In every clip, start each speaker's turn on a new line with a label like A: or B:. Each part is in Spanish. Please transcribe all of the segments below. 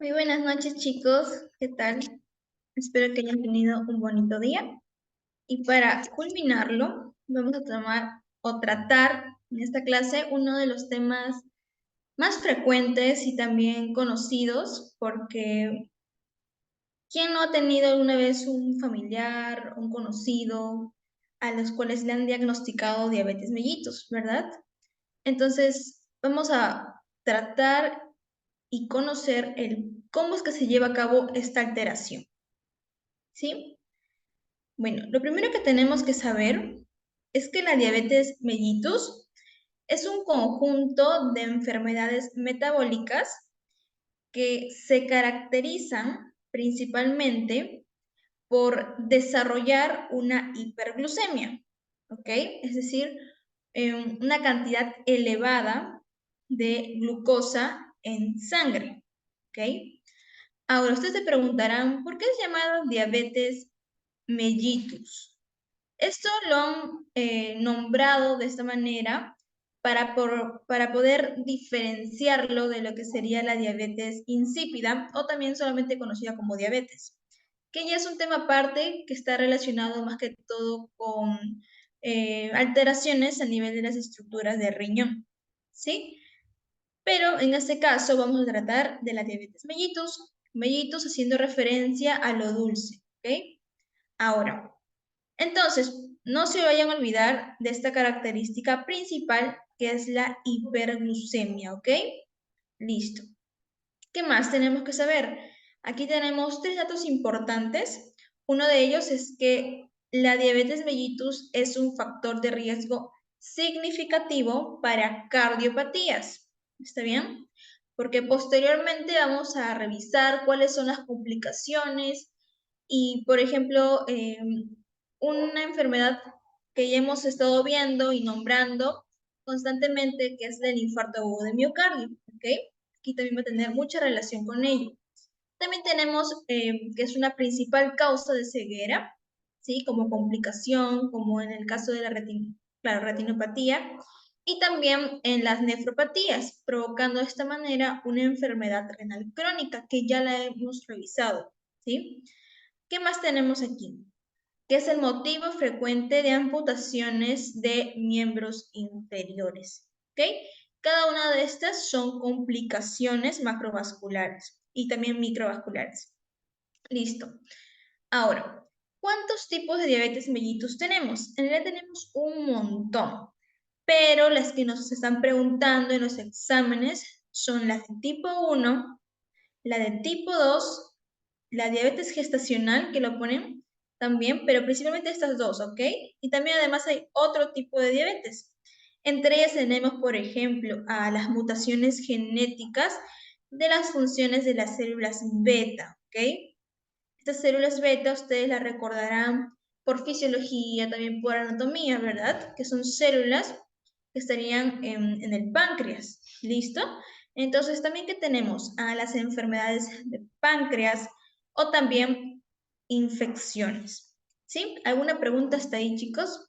A: Muy buenas noches, chicos. ¿Qué tal? Espero que hayan tenido un bonito día. Y para culminarlo, vamos a tomar o tratar en esta clase uno de los temas más frecuentes y también conocidos, porque ¿quién no ha tenido alguna vez un familiar, un conocido, a los cuales le han diagnosticado diabetes mellitus, verdad? Entonces, vamos a tratar y conocer cómo es que se lleva a cabo esta alteración. ¿Sí? Bueno, lo primero que tenemos que saber es que la diabetes mellitus es un conjunto de enfermedades metabólicas que se caracterizan principalmente por desarrollar una hiperglucemia, ¿ok? Es decir, una cantidad elevada de glucosa en sangre, ¿ok? Ahora, ustedes se preguntarán, ¿por qué es llamado diabetes mellitus? Esto lo han nombrado de esta manera para poder diferenciarlo de lo que sería la diabetes insípida o también solamente conocida como diabetes, que ya es un tema aparte que está relacionado más que todo con alteraciones a nivel de las estructuras de riñón, ¿sí? Pero en este caso vamos a tratar de la diabetes mellitus, mellitus haciendo referencia a lo dulce, ¿ok? Ahora, entonces, no se vayan a olvidar de esta característica principal que es la hiperglucemia, ¿ok? Listo. ¿Qué más tenemos que saber? Aquí tenemos tres datos importantes. Uno de ellos es que la diabetes mellitus es un factor de riesgo significativo para cardiopatías. ¿Está bien? Porque posteriormente vamos a revisar cuáles son las complicaciones y, por ejemplo, una enfermedad que ya hemos estado viendo y nombrando constantemente, que es el infarto agudo de miocardio, ¿ok? Aquí también va a tener mucha relación con ello. También tenemos que es una principal causa de ceguera, ¿sí? Como complicación, como en el caso de la retinopatía, y también en las nefropatías, provocando de esta manera una enfermedad renal crónica, que ya la hemos revisado, ¿sí? ¿Qué más tenemos aquí? Que es el motivo frecuente de amputaciones de miembros inferiores. ¿Ok? Cada una de estas son complicaciones macrovasculares y también microvasculares. Listo. Ahora, ¿cuántos tipos de diabetes mellitus tenemos? En realidad tenemos un montón, pero las que nos están preguntando en los exámenes son las de tipo 1, la de tipo 2, la diabetes gestacional, que lo ponen también, pero principalmente estas dos, ¿ok? Y también además hay otro tipo de diabetes. Entre ellas tenemos, por ejemplo, a las mutaciones genéticas de las funciones de las células beta, ¿ok? Estas células beta ustedes las recordarán por fisiología, también por anatomía, ¿verdad? Que son células que estarían en el páncreas, ¿listo? Entonces también que tenemos a las enfermedades de páncreas o también infecciones, ¿sí? ¿Alguna pregunta hasta ahí, chicos?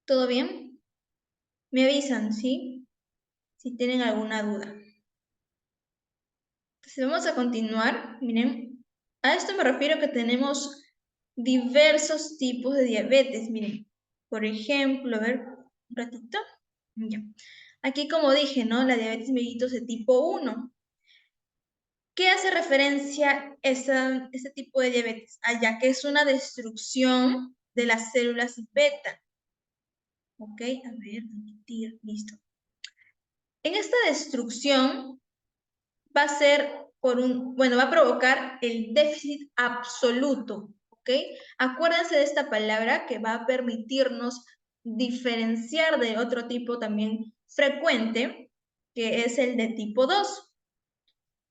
A: ¿Todo bien? Me avisan, ¿sí? Si tienen alguna duda. Entonces vamos a continuar, miren, a esto me refiero que tenemos diversos tipos de diabetes, miren, por ejemplo, a ver, un ratito, ya. Aquí como dije, ¿no? La diabetes mellitus de tipo 1. ¿Qué hace referencia este tipo de diabetes? Ya que es una destrucción de las células beta. Ok, a ver, repetir, listo. En esta destrucción va a ser va a provocar el déficit absoluto, ¿ok? Acuérdense de esta palabra que va a permitirnos diferenciar de otro tipo también frecuente, que es el de tipo 2,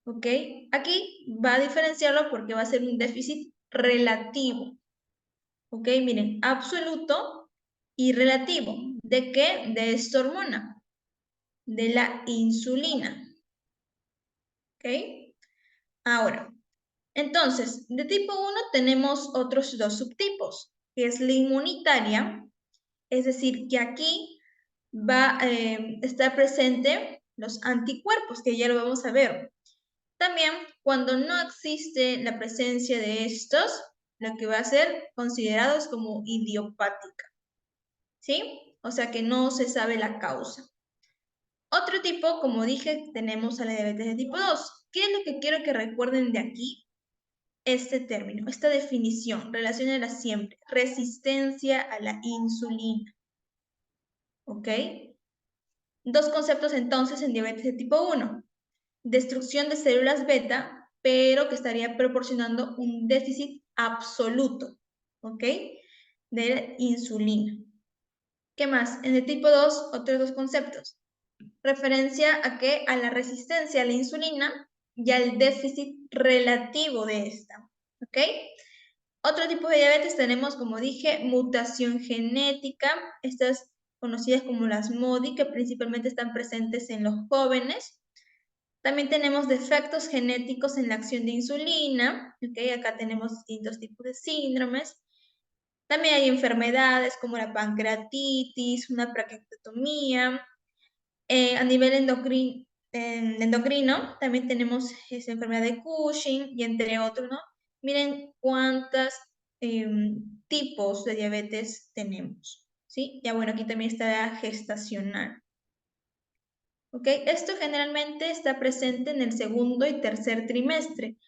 A: ¿ok? Aquí va a diferenciarlo porque va a ser un déficit relativo, ¿ok? Miren, absoluto y relativo. ¿De qué? De esta hormona, de la insulina, ¿ok? Ahora, entonces, de tipo 1 tenemos otros dos subtipos, que es la inmunitaria, es decir, que aquí va a estar presente los anticuerpos, que ya lo vamos a ver. También, cuando no existe la presencia de estos, lo que va a ser considerado es como idiopática, ¿sí? O sea que no se sabe la causa. Otro tipo, como dije, tenemos a la diabetes de tipo 2. ¿Qué es lo que quiero que recuerden de aquí? Este término, esta definición, relaciónala siempre, resistencia a la insulina. ¿Ok? Dos conceptos entonces en diabetes de tipo 1. Destrucción de células beta, pero que estaría proporcionando un déficit absoluto, ¿ok? De insulina. ¿Qué más? En el tipo 2, otros dos conceptos. Referencia a qué? A la resistencia a la insulina y al déficit relativo de esta, ¿ok? Otro tipo de diabetes tenemos, como dije, mutación genética, estas conocidas como las MODY, que principalmente están presentes en los jóvenes. También tenemos defectos genéticos en la acción de insulina, ¿okay? Acá tenemos distintos tipos de síndromes. También hay enfermedades como la pancreatitis, una praquectomía. A nivel endocrino, también tenemos esa enfermedad de Cushing y entre otros, ¿no? Miren cuántos tipos de diabetes tenemos, ¿sí? Ya bueno, aquí también está la gestacional. ¿Ok? Esto generalmente está presente en el segundo y tercer trimestre.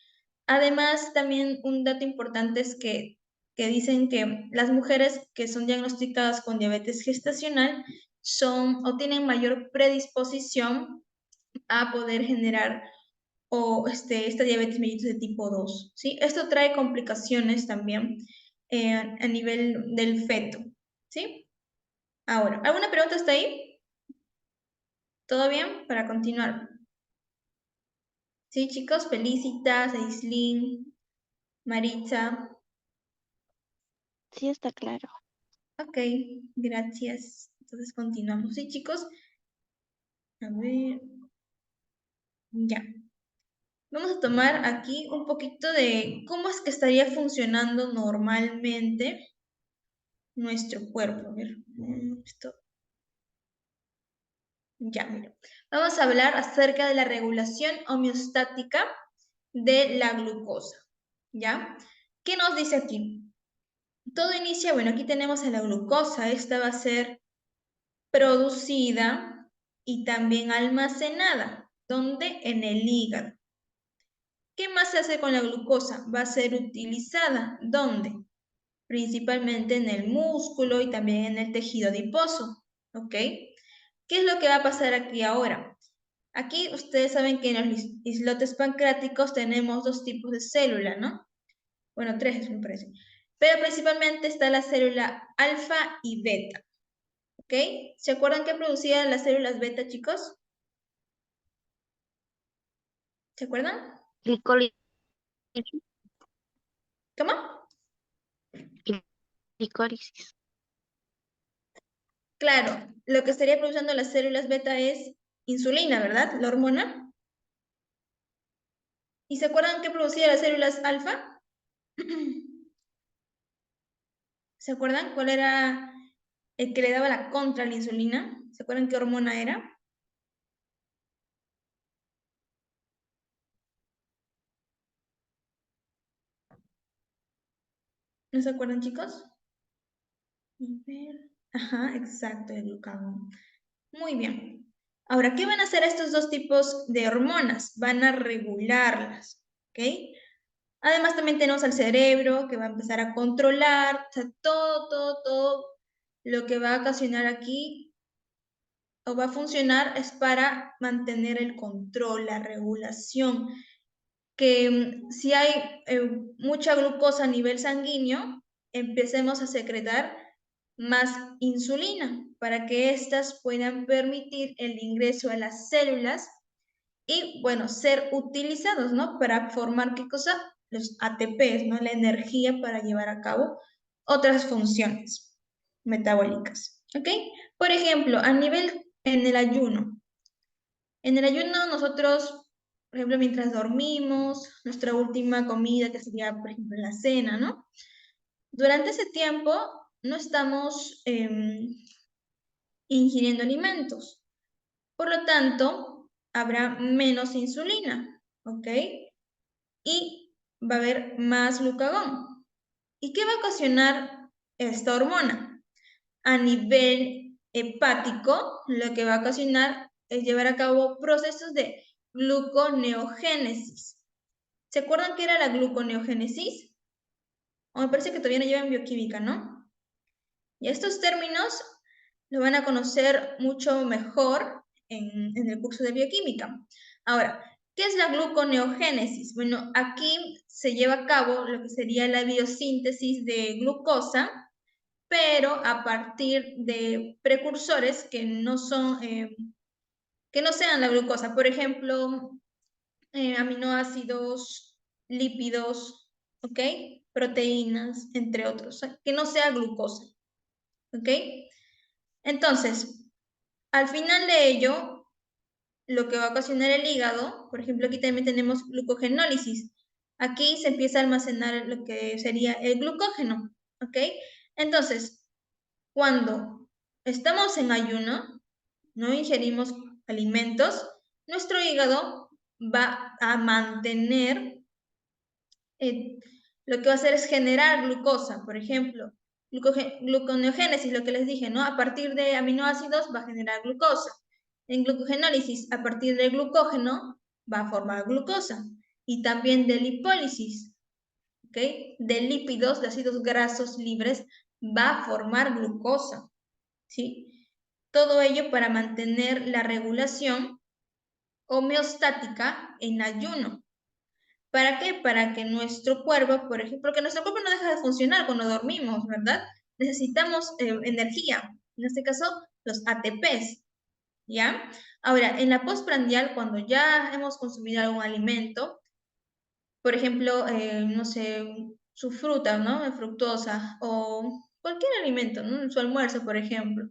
A: Además, también un dato importante es que dicen que las mujeres que son diagnosticadas con diabetes gestacional son o tienen mayor predisposición a poder generar esta diabetes mellitus de tipo 2, ¿sí? Esto trae complicaciones también a nivel del feto, ¿sí? Ahora, ¿alguna pregunta hasta ahí? ¿Todo bien? Para continuar. Sí, chicos, Felicitas, Aislinn, Maritza.
B: Sí, está claro.
A: Ok, gracias. Entonces continuamos. Sí, chicos. A ver. Ya. Vamos a tomar aquí un poquito de cómo es que estaría funcionando normalmente nuestro cuerpo. A ver, esto. Ya, mira. Vamos a hablar acerca de la regulación homeostática de la glucosa. ¿Ya? ¿Qué nos dice aquí? Todo inicia, bueno, aquí tenemos a la glucosa. Esta va a ser producida y también almacenada. ¿Dónde? En el hígado. ¿Qué más se hace con la glucosa? Va a ser utilizada. ¿Dónde? Principalmente en el músculo y también en el tejido adiposo. ¿Ok? ¿Qué es lo que va a pasar aquí ahora? Aquí ustedes saben que en los islotes pancreáticos tenemos dos tipos de célula, ¿no? Bueno, tres me parece. Pero principalmente está la célula alfa y beta. ¿Ok? ¿Se acuerdan qué producían las células beta, chicos? ¿Se acuerdan?
B: Glicólisis.
A: ¿Cómo?
B: Glicólisis.
A: Claro, lo que estaría produciendo las células beta es insulina, ¿verdad? La hormona. ¿Y se acuerdan qué producía las células alfa? ¿Se acuerdan cuál era el que le daba la contra a la insulina? ¿Se acuerdan qué hormona era? ¿No se acuerdan, chicos? A ver. Ajá, exacto, el glucagón. Muy bien. Ahora, ¿qué van a hacer estos dos tipos de hormonas? Van a regularlas, ¿ok? Además, también tenemos al cerebro que va a empezar a controlar, o sea, todo lo que va a ocasionar aquí o va a funcionar es para mantener el control, la regulación. Que si hay mucha glucosa a nivel sanguíneo, empecemos a secretar más insulina para que éstas puedan permitir el ingreso a las células y, bueno, ser utilizados, ¿no? Para formar, ¿qué cosa? Los ATPs, ¿no? La energía para llevar a cabo otras funciones metabólicas, ¿ok? Por ejemplo, a nivel en el ayuno. En el ayuno nosotros, por ejemplo, mientras dormimos, nuestra última comida, que sería, por ejemplo, la cena, ¿no? Durante ese tiempo no estamos ingiriendo alimentos. Por lo tanto, habrá menos insulina, ¿ok? Y va a haber más glucagón. ¿Y qué va a ocasionar esta hormona? A nivel hepático, lo que va a ocasionar es llevar a cabo procesos de gluconeogénesis. ¿Se acuerdan qué era la gluconeogénesis? O me parece que todavía no llevan bioquímica, ¿no? Y estos términos lo van a conocer mucho mejor en el curso de bioquímica. Ahora, ¿qué es la gluconeogénesis? Bueno, aquí se lleva a cabo lo que sería la biosíntesis de glucosa, pero a partir de precursores que no son, que no sean la glucosa. Por ejemplo, aminoácidos, lípidos, ¿ok? Proteínas, entre otros, que no sea glucosa, ¿ok? Entonces, al final de ello, lo que va a ocasionar el hígado, por ejemplo, aquí también tenemos glucogenólisis. Aquí se empieza a almacenar lo que sería el glucógeno, ¿ok? Entonces, cuando estamos en ayuno, no ingerimos alimentos, nuestro hígado va a mantener, lo que va a hacer es generar glucosa, por ejemplo, gluconeogénesis, lo que les dije, ¿no? A partir de aminoácidos va a generar glucosa. En glucogenólisis, a partir del glucógeno, va a formar glucosa. Y también de lipólisis, ¿ok? De lípidos, de ácidos grasos libres, va a formar glucosa, ¿sí? Todo ello para mantener la regulación homeostática en ayuno. ¿Para qué? Para que nuestro cuerpo, por ejemplo, porque nuestro cuerpo no deja de funcionar cuando dormimos, ¿verdad? Necesitamos energía, en este caso los ATPs, ¿ya? Ahora, en la postprandial, cuando ya hemos consumido algún alimento, por ejemplo, no sé, su fruta, ¿no? Fructosa o cualquier alimento, ¿no? Su almuerzo, por ejemplo.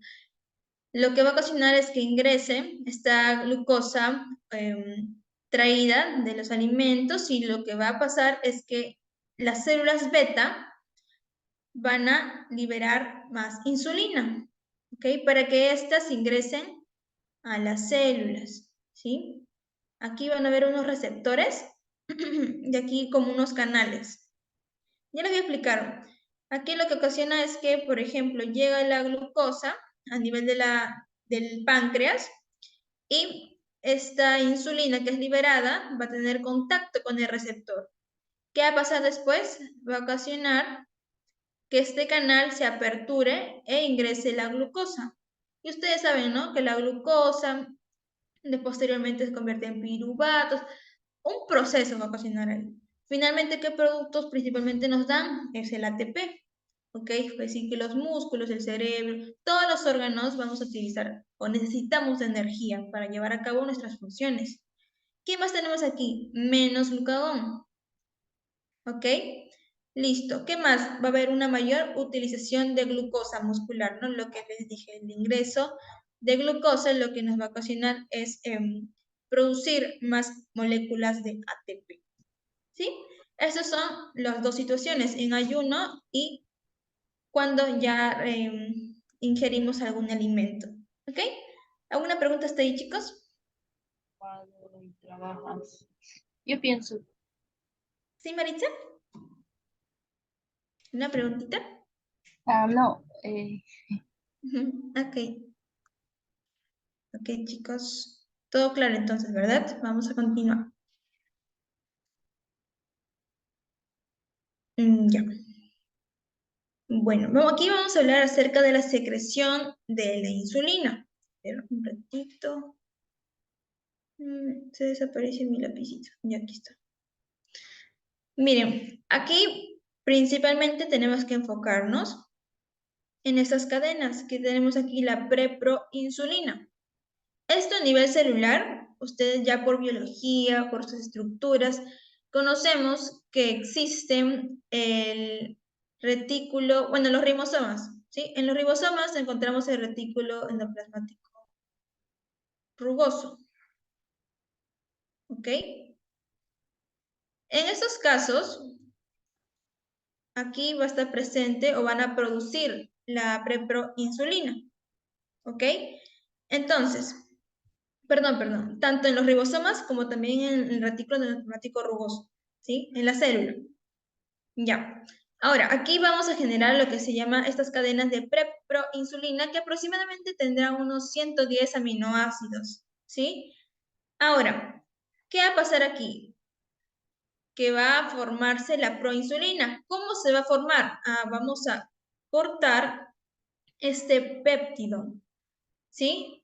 A: Lo que va a ocasionar es que ingrese esta glucosa traída de los alimentos y lo que va a pasar es que las células beta van a liberar más insulina, ¿ok? Para que éstas ingresen a las células, ¿sí? Aquí van a ver unos receptores y aquí como unos canales. Ya les voy a explicar. Aquí lo que ocasiona es que, por ejemplo, llega la glucosa a nivel del páncreas y esta insulina que es liberada va a tener contacto con el receptor. ¿Qué va a pasar después? Va a ocasionar que este canal se aperture e ingrese la glucosa. Y ustedes saben, ¿no? Que la glucosa posteriormente se convierte en piruvatos. Un proceso va a ocasionar ahí. Finalmente, ¿qué productos principalmente nos dan? Es el ATP. ¿Ok? Es decir, que los músculos, el cerebro, todos los órganos vamos a utilizar o necesitamos de energía para llevar a cabo nuestras funciones. ¿Qué más tenemos aquí? Menos glucagón. ¿Ok? Listo. ¿Qué más? Va a haber una mayor utilización de glucosa muscular, ¿no? Lo que les dije, el ingreso de glucosa lo que nos va a ocasionar es producir más moléculas de ATP. ¿Sí? Esas son las dos situaciones, en ayuno y cuando ya ingerimos algún alimento. ¿Ok? ¿Alguna pregunta hasta ahí, chicos?
C: Cuando trabajas. Yo pienso,
A: ¿Sí, Maritza? ¿Una preguntita?
C: no,
A: Ok. Ok, chicos. Todo claro entonces, ¿verdad? Vamos a continuar. Ya. Bueno, aquí vamos a hablar acerca de la secreción de la insulina. Espera un ratito. Se desaparece mi lapicito. Ya aquí está. Miren, aquí principalmente tenemos que enfocarnos en estas cadenas que tenemos aquí, la preproinsulina. Esto a nivel celular, ustedes ya por biología, por sus estructuras, conocemos que existen el retículo, bueno, los ribosomas, ¿sí? En los ribosomas encontramos el retículo endoplasmático rugoso, ¿ok? En estos casos, aquí va a estar presente o van a producir la preproinsulina, ¿ok? Entonces, perdón, tanto en los ribosomas como también en el retículo endoplasmático rugoso, ¿sí? En la célula. Ya. Ahora, aquí vamos a generar lo que se llama estas cadenas de preproinsulina que aproximadamente tendrán unos 110 aminoácidos, ¿sí? Ahora, ¿qué va a pasar aquí? Que va a formarse la proinsulina. ¿Cómo se va a formar? Vamos a cortar este péptido, ¿sí?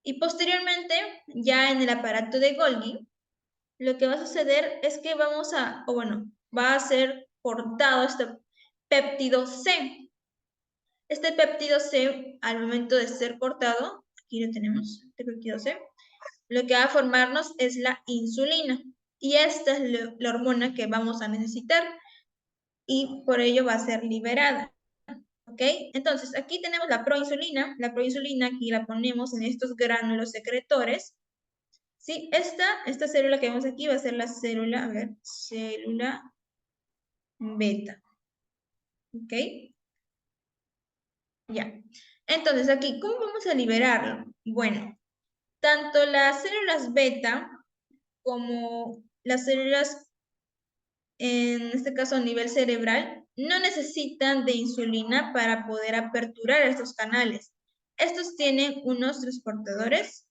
A: Y posteriormente, ya en el aparato de Golgi, lo que va a suceder es que va a ser cortado este péptido C. Este péptido C, al momento de ser cortado, aquí lo tenemos, este péptido C, lo que va a formarnos es la insulina. Y esta es la hormona que vamos a necesitar y por ello va a ser liberada. ¿Ok? Entonces, aquí tenemos la proinsulina. La proinsulina aquí la ponemos en estos gránulos secretores. ¿Sí? Esta célula que vemos aquí va a ser la célula, célula beta. ¿Ok? Ya. Entonces, aquí, ¿cómo vamos a liberarlo? Bueno, tanto las células beta como las células, en este caso a nivel cerebral, no necesitan de insulina para poder aperturar estos canales. Estos tienen unos transportadores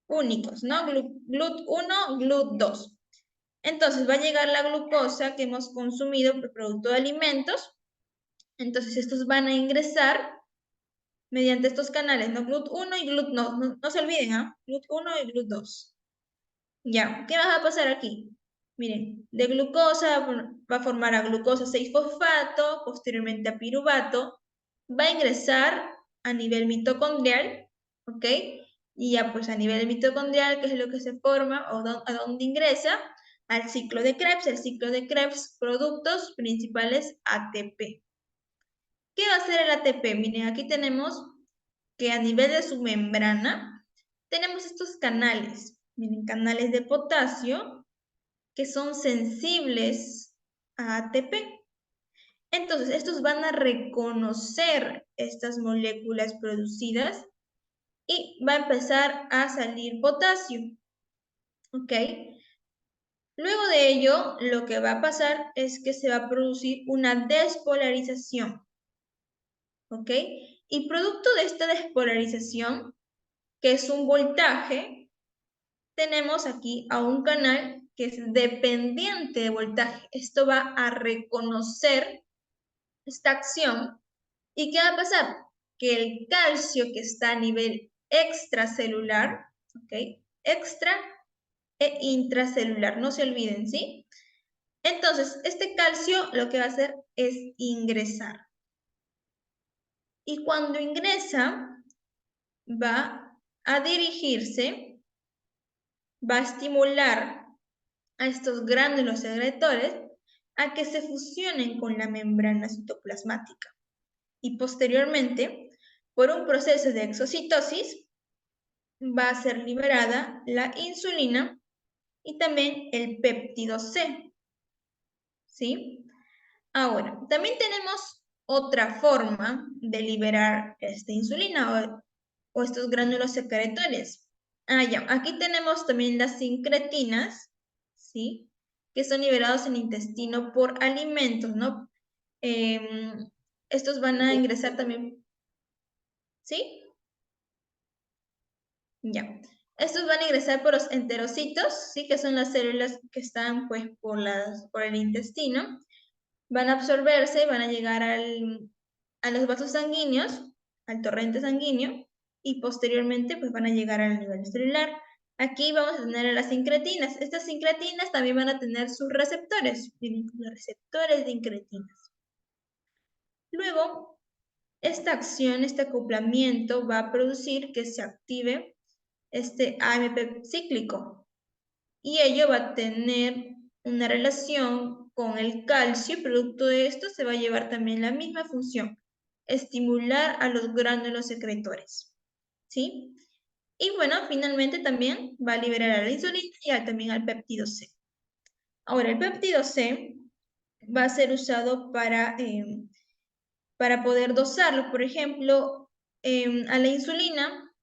A: únicos, ¿no? GLUT1, GLUT2. Entonces va a llegar la glucosa que hemos consumido por producto de alimentos. Entonces estos van a ingresar mediante estos canales, ¿no? GLUT1 y GLUT2. No se olviden, ¿ah? GLUT1 y GLUT2. Ya, ¿qué va a pasar aquí? Miren, de glucosa va a formar a glucosa 6-fosfato, posteriormente a piruvato, va a ingresar a nivel mitocondrial, ¿ok? Y ya pues a nivel mitocondrial, ¿qué es lo que se forma o a dónde ingresa? Al ciclo de Krebs. El ciclo de Krebs, productos principales ATP. ¿Qué va a hacer el ATP? Miren, aquí tenemos que a nivel de su membrana tenemos estos canales. Miren, canales de potasio que son sensibles a ATP. Entonces, estos van a reconocer estas moléculas producidas y va a empezar a salir potasio. ¿Ok? Luego de ello, lo que va a pasar es que se va a producir una despolarización. ¿Ok? Y producto de esta despolarización, que es un voltaje, tenemos aquí a un canal que es dependiente de voltaje. Esto va a reconocer esta acción. ¿Y qué va a pasar? Que el calcio que está a nivel extracelular, ¿ok? Extra e intracelular, no se olviden, ¿sí? Entonces, este calcio lo que va a hacer es ingresar. Y cuando ingresa, va a dirigirse, va a estimular a estos gránulos secretores a que se fusionen con la membrana citoplasmática. Y posteriormente, por un proceso de exocitosis, va a ser liberada la insulina y también el péptido C. ¿Sí? Ahora, también tenemos otra forma de liberar esta insulina o estos gránulos secretores. Ya, aquí tenemos también las sincretinas, ¿sí? Que son liberados en el intestino por alimentos, ¿no? Estos van a ingresar también, ¿sí? Ya. Estos van a ingresar por los enterocitos, ¿sí? Que son las células que están, pues, por el intestino. Van a absorberse, van a llegar a los vasos sanguíneos, al torrente sanguíneo, y posteriormente, pues, van a llegar al nivel celular. Aquí vamos a tener a las sincretinas. Estas sincretinas también van a tener sus receptores, los receptores de incretinas. Luego, esta acción, este acoplamiento va a producir que se active este AMP cíclico y ello va a tener una relación con el calcio y producto de esto se va a llevar también la misma función, estimular a los gránulos secretores, ¿sí? Y bueno, finalmente también va a liberar a la insulina y también al péptido C. Ahora, el péptido C va a ser usado para poder dosarlo. Por ejemplo, a la insulina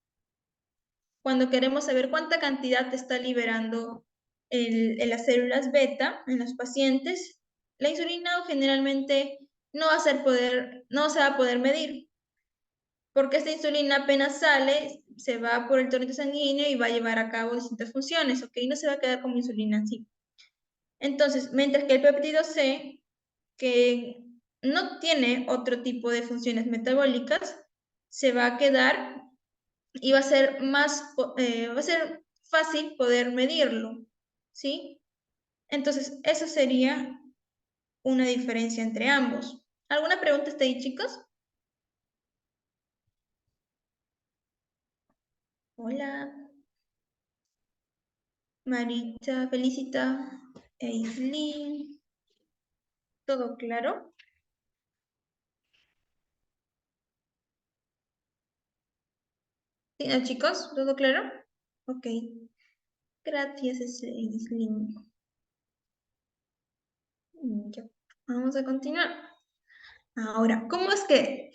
A: cuando queremos saber cuánta cantidad está liberando en las células beta en los pacientes, la insulina generalmente no se va a poder medir, porque esta insulina apenas sale, se va por el torrente sanguíneo y va a llevar a cabo distintas funciones, ¿ok? No se va a quedar como insulina así. Entonces, mientras que el péptido C, que no tiene otro tipo de funciones metabólicas, se va a quedar y va a ser va a ser fácil poder medirlo, ¿sí? Entonces, eso sería una diferencia entre ambos. ¿Alguna pregunta hasta ahí, chicos? Hola. Marita, Felicita, Eislin. ¿Todo claro? ¿Sí, no, chicos? ¿Todo claro? Ok. Gracias, Eislin. Ya. Vamos a continuar. Ahora, ¿cómo es que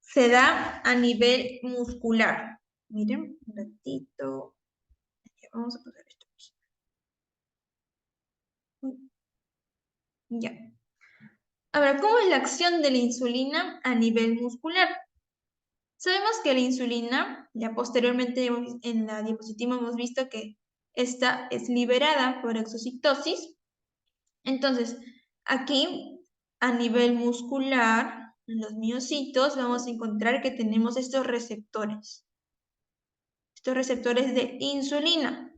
A: se da a nivel muscular? Miren, un ratito. Ya, vamos a pasar esto aquí. Ya. Ahora, ¿cómo es la acción de la insulina a nivel muscular? Sabemos que la insulina, ya posteriormente en la diapositiva hemos visto que esta es liberada por exocitosis. Entonces, aquí a nivel muscular, en los miocitos, vamos a encontrar que tenemos estos receptores de insulina.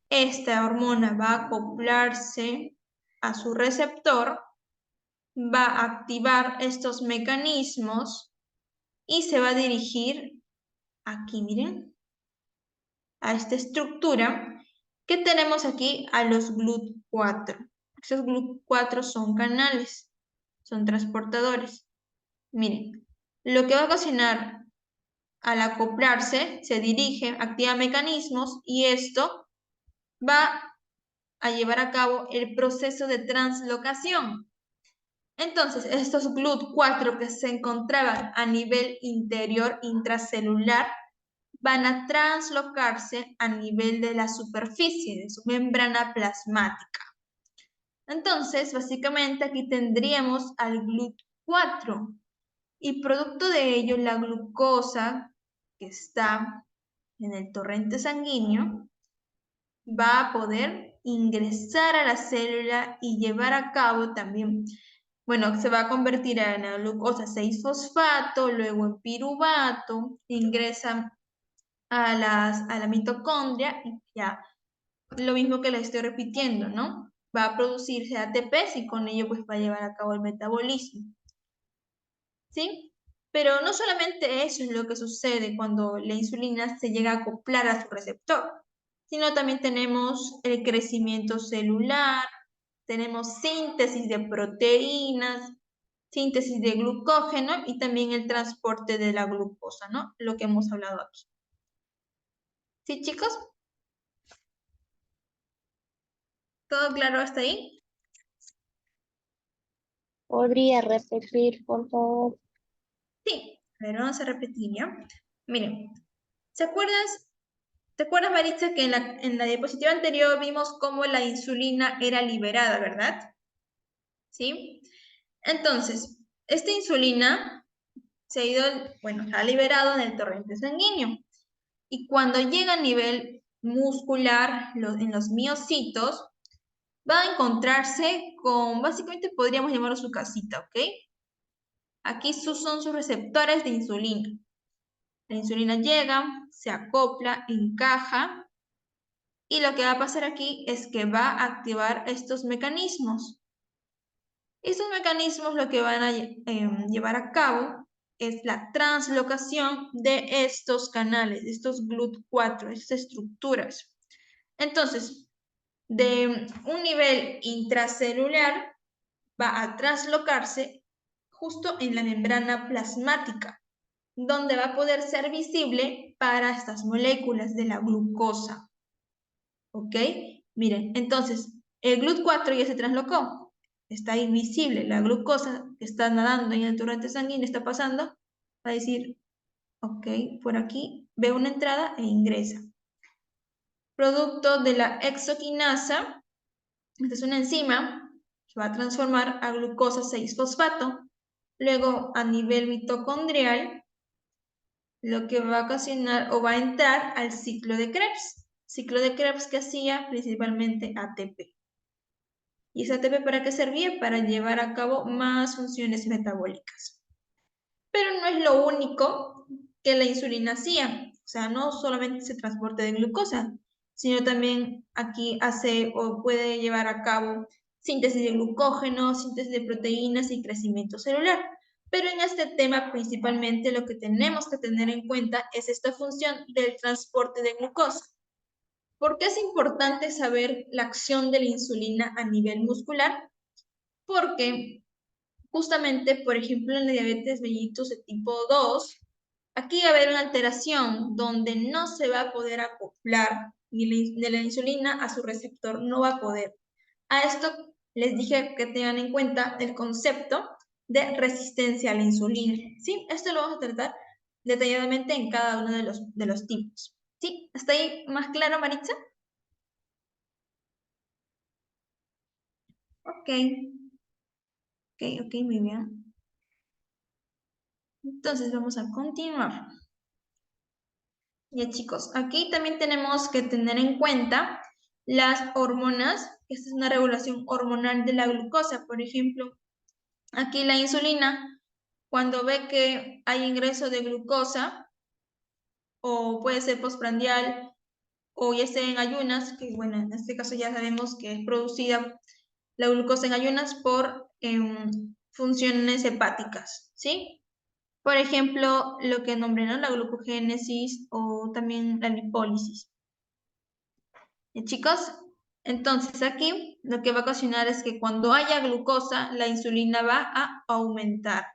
A: Esta hormona va a acoplarse a su receptor, va a activar estos mecanismos y se va a dirigir aquí, miren, a esta estructura que tenemos aquí a los GLUT4. Estos GLUT4 son canales, son transportadores. Miren, lo que va a ocasionar al acoplarse, se dirige, activa mecanismos y esto va a llevar a cabo el proceso de translocación. Entonces, estos GLUT4 que se encontraban a nivel interior intracelular van a translocarse a nivel de la superficie, de su membrana plasmática. Entonces, básicamente aquí tendríamos al GLUT4 y producto de ello la glucosa que está en el torrente sanguíneo va a poder ingresar a la célula y llevar a cabo también, bueno, se va a convertir en la glucosa 6-fosfato, luego en piruvato, ingresa a la mitocondria y ya, lo mismo que les estoy repitiendo, ¿no? Va a producirse ATPs y con ello pues va a llevar a cabo el metabolismo. ¿Sí? Pero no solamente eso es lo que sucede cuando la insulina se llega a acoplar a su receptor, sino también tenemos el crecimiento celular, tenemos síntesis de proteínas, síntesis de glucógeno y también el transporte de la glucosa, ¿no? Lo que hemos hablado aquí. ¿Sí, chicos? ¿Todo claro hasta ahí?
B: ¿Podría repetir, por favor?
A: Sí. A ver, vamos a repetir, ¿ya? Miren, ¿te acuerdas, Maritza, que en la diapositiva anterior vimos cómo la insulina era liberada, ¿verdad? ¿Sí? Entonces, esta insulina se ha liberado en el torrente sanguíneo. Y cuando llega a nivel muscular, en los miocitos, va a encontrarse con, básicamente podríamos llamarlo su casita, ¿ok? Aquí son sus receptores de insulina. La insulina llega, se acopla, encaja, y lo que va a pasar aquí es que va a activar estos mecanismos. Estos mecanismos lo que van a llevar a cabo es la translocación de estos canales, de estos GLUT4, estas estructuras. Entonces, de un nivel intracelular va a translocarse justo en la membrana plasmática, donde va a poder ser visible para estas moléculas de la glucosa. ¿Ok? Miren, entonces, el GLUT4 ya se translocó. Está invisible. La glucosa que está nadando en el torrente sanguíneo está pasando. Va a decir, ok, por aquí veo una entrada e ingresa. producto de la hexoquinasa. Esta es una enzima que va a transformar a glucosa 6-fosfato. Luego, a nivel mitocondrial, lo que va a ocasionar o va a entrar al ciclo de Krebs. Ciclo de Krebs que hacía principalmente ATP. ¿Y ese ATP para qué servía? Para llevar a cabo más funciones metabólicas. Pero no es lo único que la insulina hacía. O sea, no solamente ese transporte de glucosa, sino también aquí hace o puede llevar a cabo síntesis de glucógeno, síntesis de proteínas y crecimiento celular. Pero en este tema principalmente lo que tenemos que tener en cuenta es esta función del transporte de glucosa. ¿Por qué es importante saber la acción de la insulina a nivel muscular? Porque justamente, por ejemplo, en la diabetes mellitus de tipo 2, aquí va a haber una alteración donde no se va a poder acoplar de la insulina a su receptor, no va a poder. A esto les dije que tengan en cuenta el concepto de resistencia a la insulina. ¿Sí? Esto lo vamos a tratar detalladamente en cada uno de los tipos. ¿Sí? ¿Está ahí más claro, Maritza? Ok. Ok, muy bien. Entonces vamos a continuar. Ya chicos, aquí también tenemos que tener en cuenta las hormonas. Esta es una regulación hormonal de la glucosa. Por ejemplo, aquí la insulina, cuando ve que hay ingreso de glucosa, o puede ser postprandial, o ya esté en ayunas, que bueno, en este caso ya sabemos que es producida la glucosa en ayunas por funciones hepáticas, ¿sí? Por ejemplo, lo que nombré, ¿no? La glucogénesis o también la lipólisis. Chicos, entonces aquí lo que va a ocasionar es que cuando haya glucosa, la insulina va a aumentar.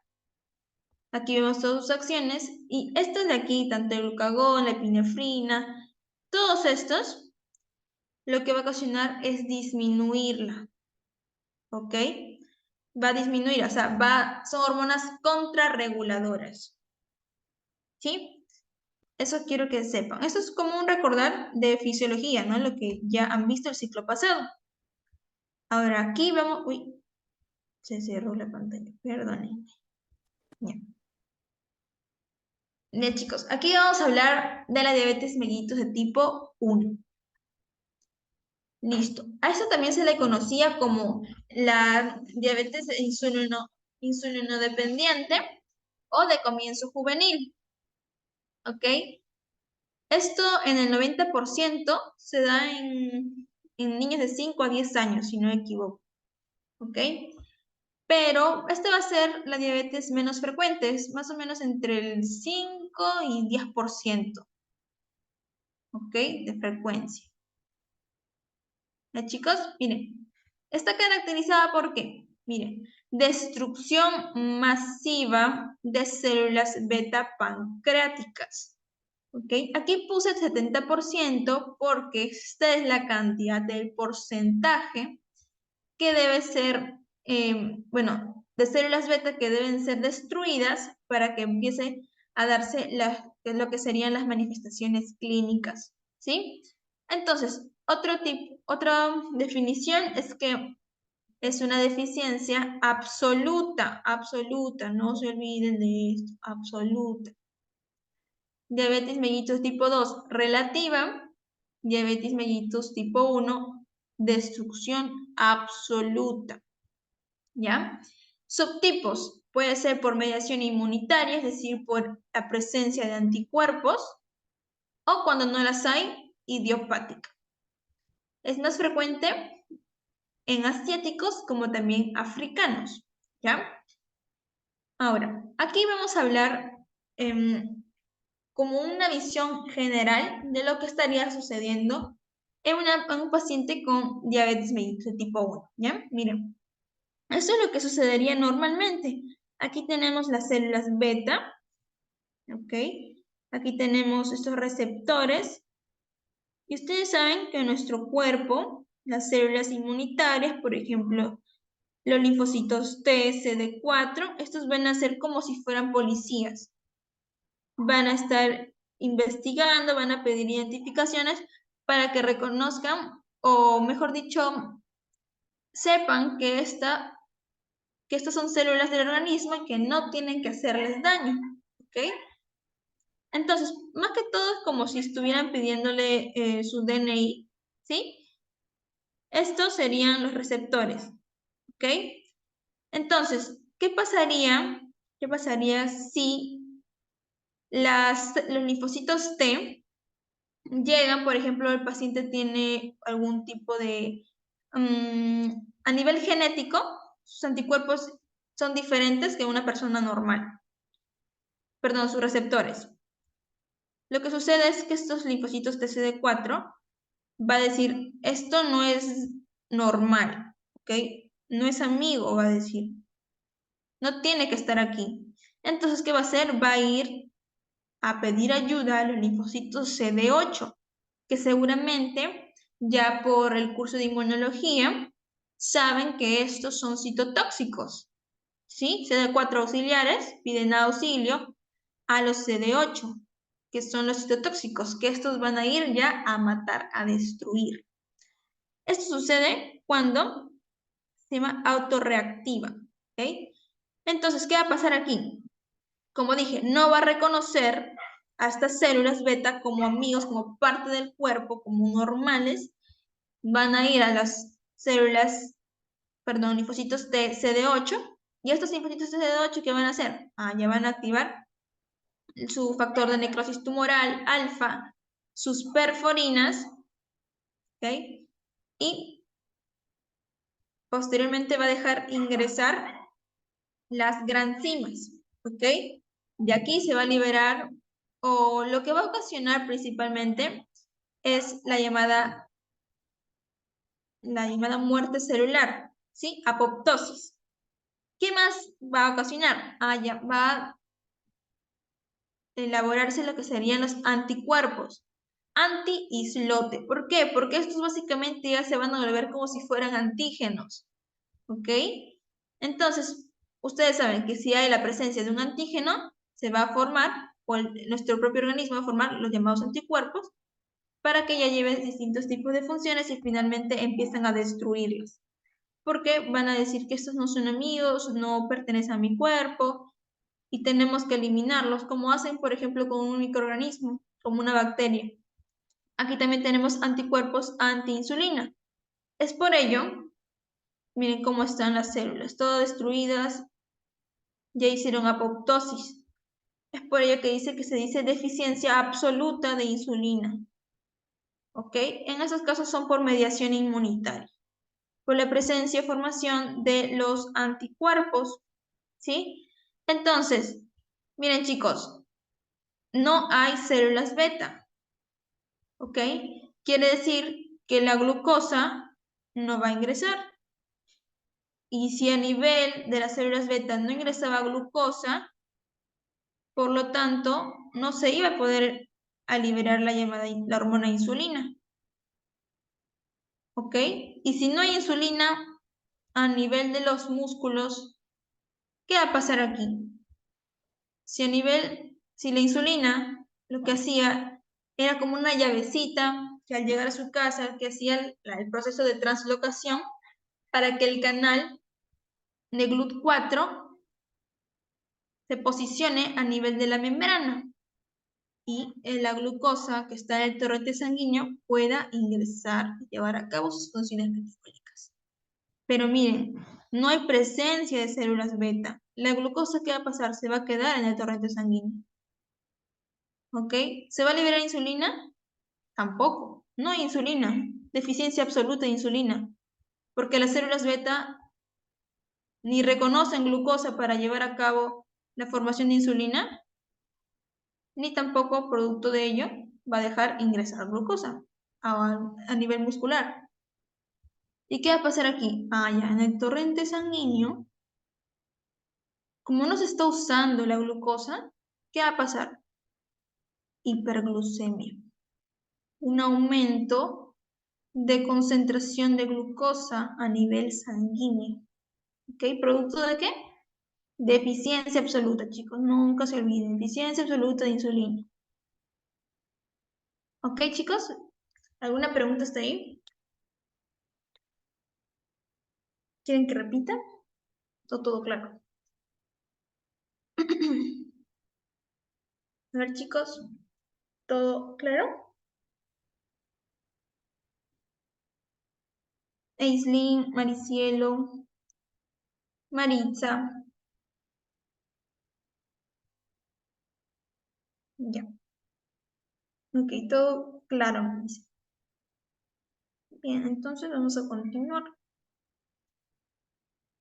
A: Aquí vemos todas sus acciones y estos de aquí, tanto el glucagón, la epinefrina, todos estos, lo que va a ocasionar es disminuirla. ¿Ok? Va a disminuir, o sea, son hormonas contrarreguladoras. ¿Sí? Eso quiero que sepan. Esto es como un recordar de fisiología, ¿no? Lo que ya han visto el ciclo pasado. Ahora aquí vamos... Uy, se cerró la pantalla, perdonen. Bien, chicos, aquí vamos a hablar de la diabetes mellitus de tipo 1. Listo. A eso también se le conocía como la diabetes insulinodependiente o de comienzo juvenil. ¿Ok? Esto en el 90% se da en niños de 5 a 10 años, si no me equivoco. ¿Ok? Pero esta va a ser la diabetes menos frecuente, es más o menos entre el 5 y 10%. ¿Ok? De frecuencia. Chicos, miren, está caracterizada por qué? Miren, destrucción masiva de células beta pancreáticas. ¿Ok? Aquí puse el 70% porque esta es la cantidad del porcentaje que debe ser, bueno, de células beta que deben ser destruidas para que empiece a darse lo que serían las manifestaciones clínicas, ¿sí? Entonces, otra definición es que es una deficiencia absoluta, no se olviden de esto, absoluta. Diabetes mellitus tipo 2, relativa. Diabetes mellitus tipo 1, destrucción absoluta. ¿Ya? Subtipos, puede ser por mediación inmunitaria, es decir, por la presencia de anticuerpos, o cuando no las hay, idiopática. Es más frecuente en asiáticos como también africanos, ¿ya? Ahora, aquí vamos a hablar como una visión general de lo que estaría sucediendo en un paciente con diabetes mellitus de tipo 1, ¿ya? Miren, eso es lo que sucedería normalmente. Aquí tenemos las células beta, ¿ok? Aquí tenemos estos receptores. Y ustedes saben que en nuestro cuerpo, las células inmunitarias, por ejemplo, los linfocitos T, CD4, estos van a ser como si fueran policías. Van a estar investigando, van a pedir identificaciones para que reconozcan, o mejor dicho, sepan que estas son células del organismo y que no tienen que hacerles daño, ¿ok? Entonces, más que todo es como si estuvieran pidiéndole su DNI, ¿sí? Estos serían los receptores, ¿ok? Entonces, ¿qué pasaría si los linfocitos T llegan, por ejemplo, el paciente tiene algún tipo de, a nivel genético, sus anticuerpos son diferentes que una persona normal, perdón, sus receptores. Lo que sucede es que estos linfocitos TCD4 va a decir, esto no es normal, ¿ok? No es amigo, va a decir. No tiene que estar aquí. Entonces, ¿qué va a hacer? Va a ir a pedir ayuda a los linfocitos CD8, que seguramente ya por el curso de inmunología saben que estos son citotóxicos, ¿sí? CD4 auxiliares piden auxilio a los CD8, que son los citotóxicos, que estos van a ir ya a matar, a destruir. Esto sucede cuando se llama autorreactiva, ¿ok? Entonces, ¿qué va a pasar aquí? Como dije, no va a reconocer a estas células beta como amigos, como parte del cuerpo, como normales. Van a ir a las células, perdón, linfocitos de CD8. ¿Y estos linfocitos de CD8 qué van a hacer? Ya van a activar su factor de necrosis tumoral, alfa, sus perforinas, ¿ok? Y posteriormente va a dejar ingresar las granzimas, ¿ok? De aquí se va a liberar, o lo que va a ocasionar principalmente es la llamada muerte celular, ¿sí? Apoptosis. ¿Qué más va a ocasionar? Ya va a elaborarse lo que serían los anticuerpos, anti-islote. ¿Por qué? Porque estos básicamente ya se van a volver como si fueran antígenos, ¿ok? Entonces, ustedes saben que si hay la presencia de un antígeno, se va a formar, o nuestro propio organismo va a formar los llamados anticuerpos, para que ya lleven distintos tipos de funciones y finalmente empiezan a destruirlos. Porque van a decir que estos no son amigos, no pertenecen a mi cuerpo, y tenemos que eliminarlos, como hacen, por ejemplo, con un microorganismo, como una bacteria. Aquí también tenemos anticuerpos anti-insulina. Es por ello, miren cómo están las células, todas destruidas, ya hicieron apoptosis. Es por ello que dice que se dice deficiencia absoluta de insulina. ¿Ok? En esos casos son por mediación inmunitaria, por la presencia y formación de los anticuerpos. ¿Sí? Entonces, miren chicos, no hay células beta. ¿Ok? Quiere decir que la glucosa no va a ingresar. Y si a nivel de las células beta no ingresaba glucosa, por lo tanto, no se iba a poder liberar la hormona insulina. ¿Ok? Y si no hay insulina a nivel de los músculos, ¿qué va a pasar aquí? Si la insulina lo que hacía era como una llavecita que al llegar a su casa, que hacía el proceso de translocación para que el canal de GLUT4 se posicione a nivel de la membrana y la glucosa que está en el torrente sanguíneo pueda ingresar y llevar a cabo sus funciones metabólicas. Pero miren, no hay presencia de células beta. La glucosa, ¿qué va a pasar? Se va a quedar en el torrente sanguíneo. ¿Ok? ¿Se va a liberar insulina? Tampoco. No hay insulina. Deficiencia absoluta de insulina. Porque las células beta ni reconocen glucosa para llevar a cabo la formación de insulina, ni tampoco producto de ello va a dejar ingresar glucosa a nivel muscular. ¿Y qué va a pasar aquí? Ya en el torrente sanguíneo, como no se está usando la glucosa, ¿qué va a pasar? Hiperglucemia. Un aumento de concentración de glucosa a nivel sanguíneo. ¿Ok? ¿Producto de qué? Deficiencia absoluta, chicos. Nunca se olviden. Deficiencia absoluta de insulina. ¿Ok, chicos? ¿Alguna pregunta hasta ahí? ¿Quieren que repita? ¿O todo claro? A ver, chicos, ¿todo claro? Aislinn, Maricielo, Maritza. Ya. Ok, todo claro, me dice. Bien, entonces vamos a continuar.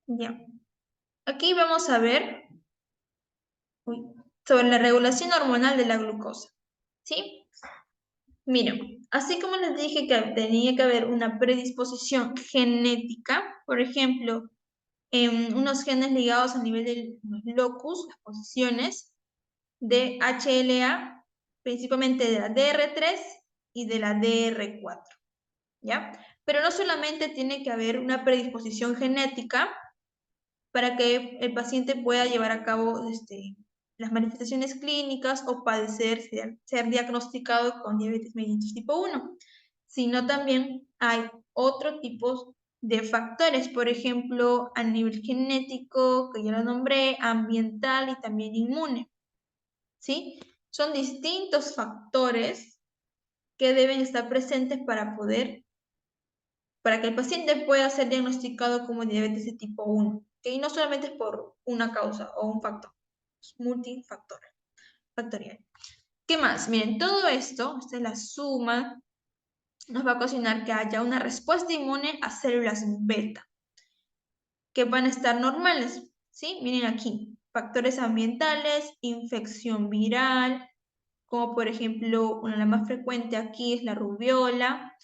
A: Ya. Aquí vamos a ver sobre la regulación hormonal de la glucosa. ¿Sí? Miren, así como les dije que tenía que haber una predisposición genética, por ejemplo, unos genes ligados a nivel del locus, las posiciones, de HLA, principalmente de la DR3 y de la DR4, ¿ya? Pero no solamente tiene que haber una predisposición genética para que el paciente pueda llevar a cabo las manifestaciones clínicas o padecer, ser diagnosticado con diabetes mellitus tipo 1, sino también hay otro tipo de factores, por ejemplo, a nivel genético, que ya lo nombré, ambiental y también inmune, ¿sí? Son distintos factores que deben estar presentes para que el paciente pueda ser diagnosticado como diabetes de tipo 1, que no solamente es por una causa o un factor, es factorial. ¿Qué más? Miren, todo esto, esta es la suma, nos va a ocasionar que haya una respuesta inmune a células beta, que van a estar normales, ¿sí? Miren aquí, factores ambientales, infección viral, como por ejemplo, una de las más frecuentes aquí es la rubiola.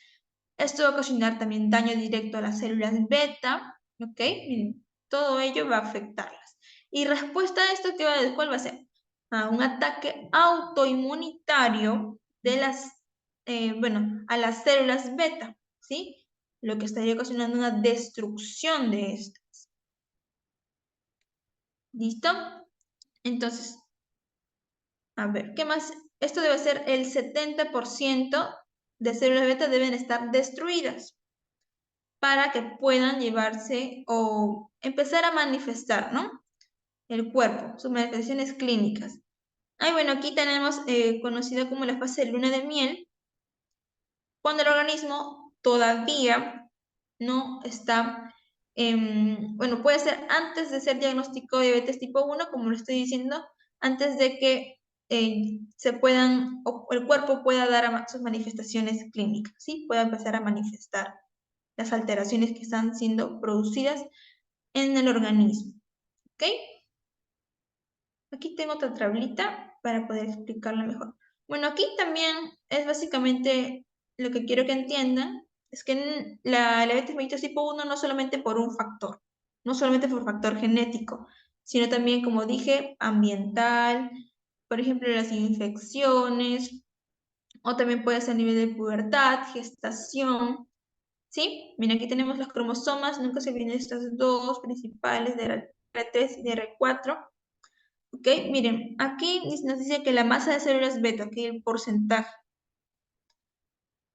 A: Esto va a ocasionar también daño directo a las células beta, ¿ok? Miren, todo ello va a afectarlas. Y respuesta a esto, ¿cuál va a ser? A un ataque autoinmunitario de a las células beta, ¿sí? Lo que estaría ocasionando una destrucción de estas. ¿Listo? Entonces, a ver, ¿qué más? Esto debe ser el 70% de células beta deben estar destruidas para que puedan llevarse o empezar a manifestar, ¿no? El cuerpo, sus manifestaciones clínicas. Bueno, aquí tenemos conocida como la fase de luna de miel, cuando el organismo todavía no está, bueno, puede ser antes de ser diagnosticado de diabetes tipo 1, como lo estoy diciendo, antes de que o el cuerpo pueda dar sus manifestaciones clínicas, ¿sí? Pueda empezar a manifestar las alteraciones que están siendo producidas en el organismo, ¿ok? Aquí tengo otra tablita para poder explicarlo mejor. Bueno, aquí también es básicamente lo que quiero que entiendan, es que la diabetes mellitus tipo 1 no solamente por un factor, no solamente por factor genético, sino también, como dije, ambiental, por ejemplo, las infecciones, o también puede ser a nivel de pubertad, gestación, ¿sí? Mira, aquí tenemos los cromosomas, nunca se olviden estas dos principales de R3 y de R4. ¿Ok? Miren, aquí nos dice que la masa de células beta, aquí el porcentaje,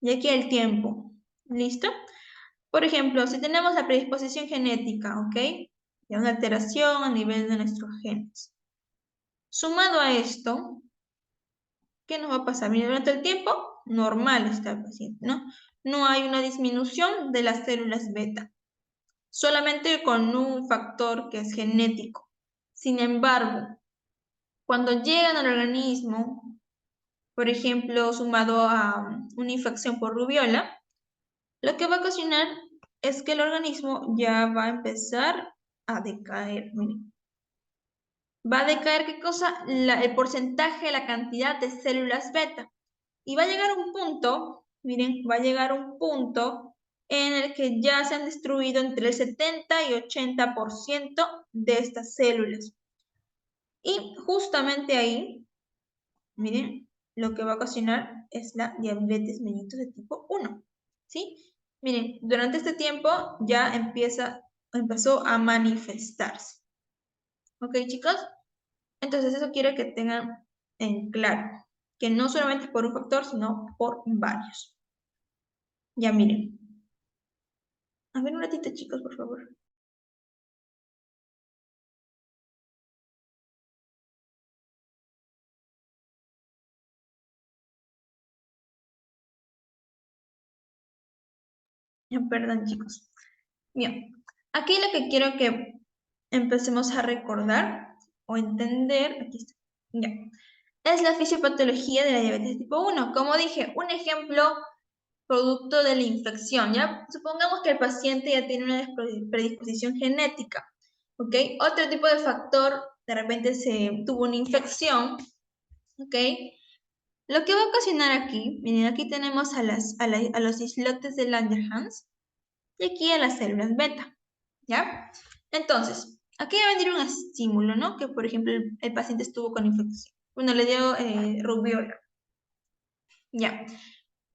A: y aquí el tiempo. ¿Listo? Por ejemplo, si tenemos la predisposición genética, ¿ok? Y una alteración a nivel de nuestros genes. Sumado a esto, ¿qué nos va a pasar? Miren, durante el tiempo, normal está el paciente, ¿no? No hay una disminución de las células beta, solamente con un factor que es genético. Sin embargo, cuando llegan al organismo, por ejemplo, sumado a una infección por rubiola, lo que va a ocasionar es que el organismo ya va a empezar a decaer. Miren. Va a decaer, ¿qué cosa? El porcentaje, la cantidad de células beta. Y va a llegar un punto, miren, va a llegar un punto en el que ya se han destruido entre el 70 y 80% de estas células. Y justamente ahí, miren, lo que va a ocasionar es la diabetes mellitus de tipo 1, ¿sí? Miren, durante este tiempo ya empezó a manifestarse. ¿Ok, chicos? Entonces eso quiero que tengan en claro, que no solamente es por un factor, sino por varios. Ya miren. A ver un ratito, chicos, por favor. Ya, perdón, chicos. Bien, aquí lo que quiero que empecemos a recordar o entender, aquí está, ya, es la fisiopatología de la diabetes tipo 1. Como dije, un ejemplo producto de la infección, ¿ya? Supongamos que el paciente ya tiene una predisposición genética, ¿ok? Otro tipo de factor, de repente se tuvo una infección, ¿ok? Lo que va a ocasionar aquí, miren, aquí tenemos a los islotes de Langerhans y aquí a las células beta, ¿ya? Entonces, aquí va a venir un estímulo, ¿no? Que, por ejemplo, el paciente estuvo con infección. Bueno, le dio rubiola. Ya.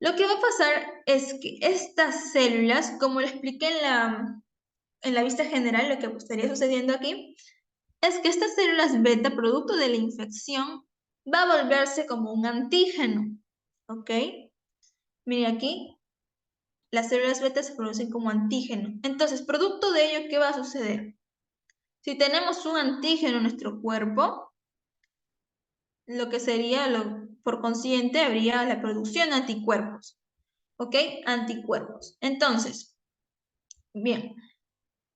A: Lo que va a pasar es que estas células, como lo expliqué en la vista general, lo que estaría sucediendo aquí, es que estas células beta, producto de la infección, va a volverse como un antígeno, ¿ok? Miren aquí, las células beta se producen como antígeno. Entonces, producto de ello, ¿qué va a suceder? Si tenemos un antígeno en nuestro cuerpo, lo que sería, por consiguiente, habría la producción de anticuerpos. ¿Ok? Anticuerpos. Entonces, bien,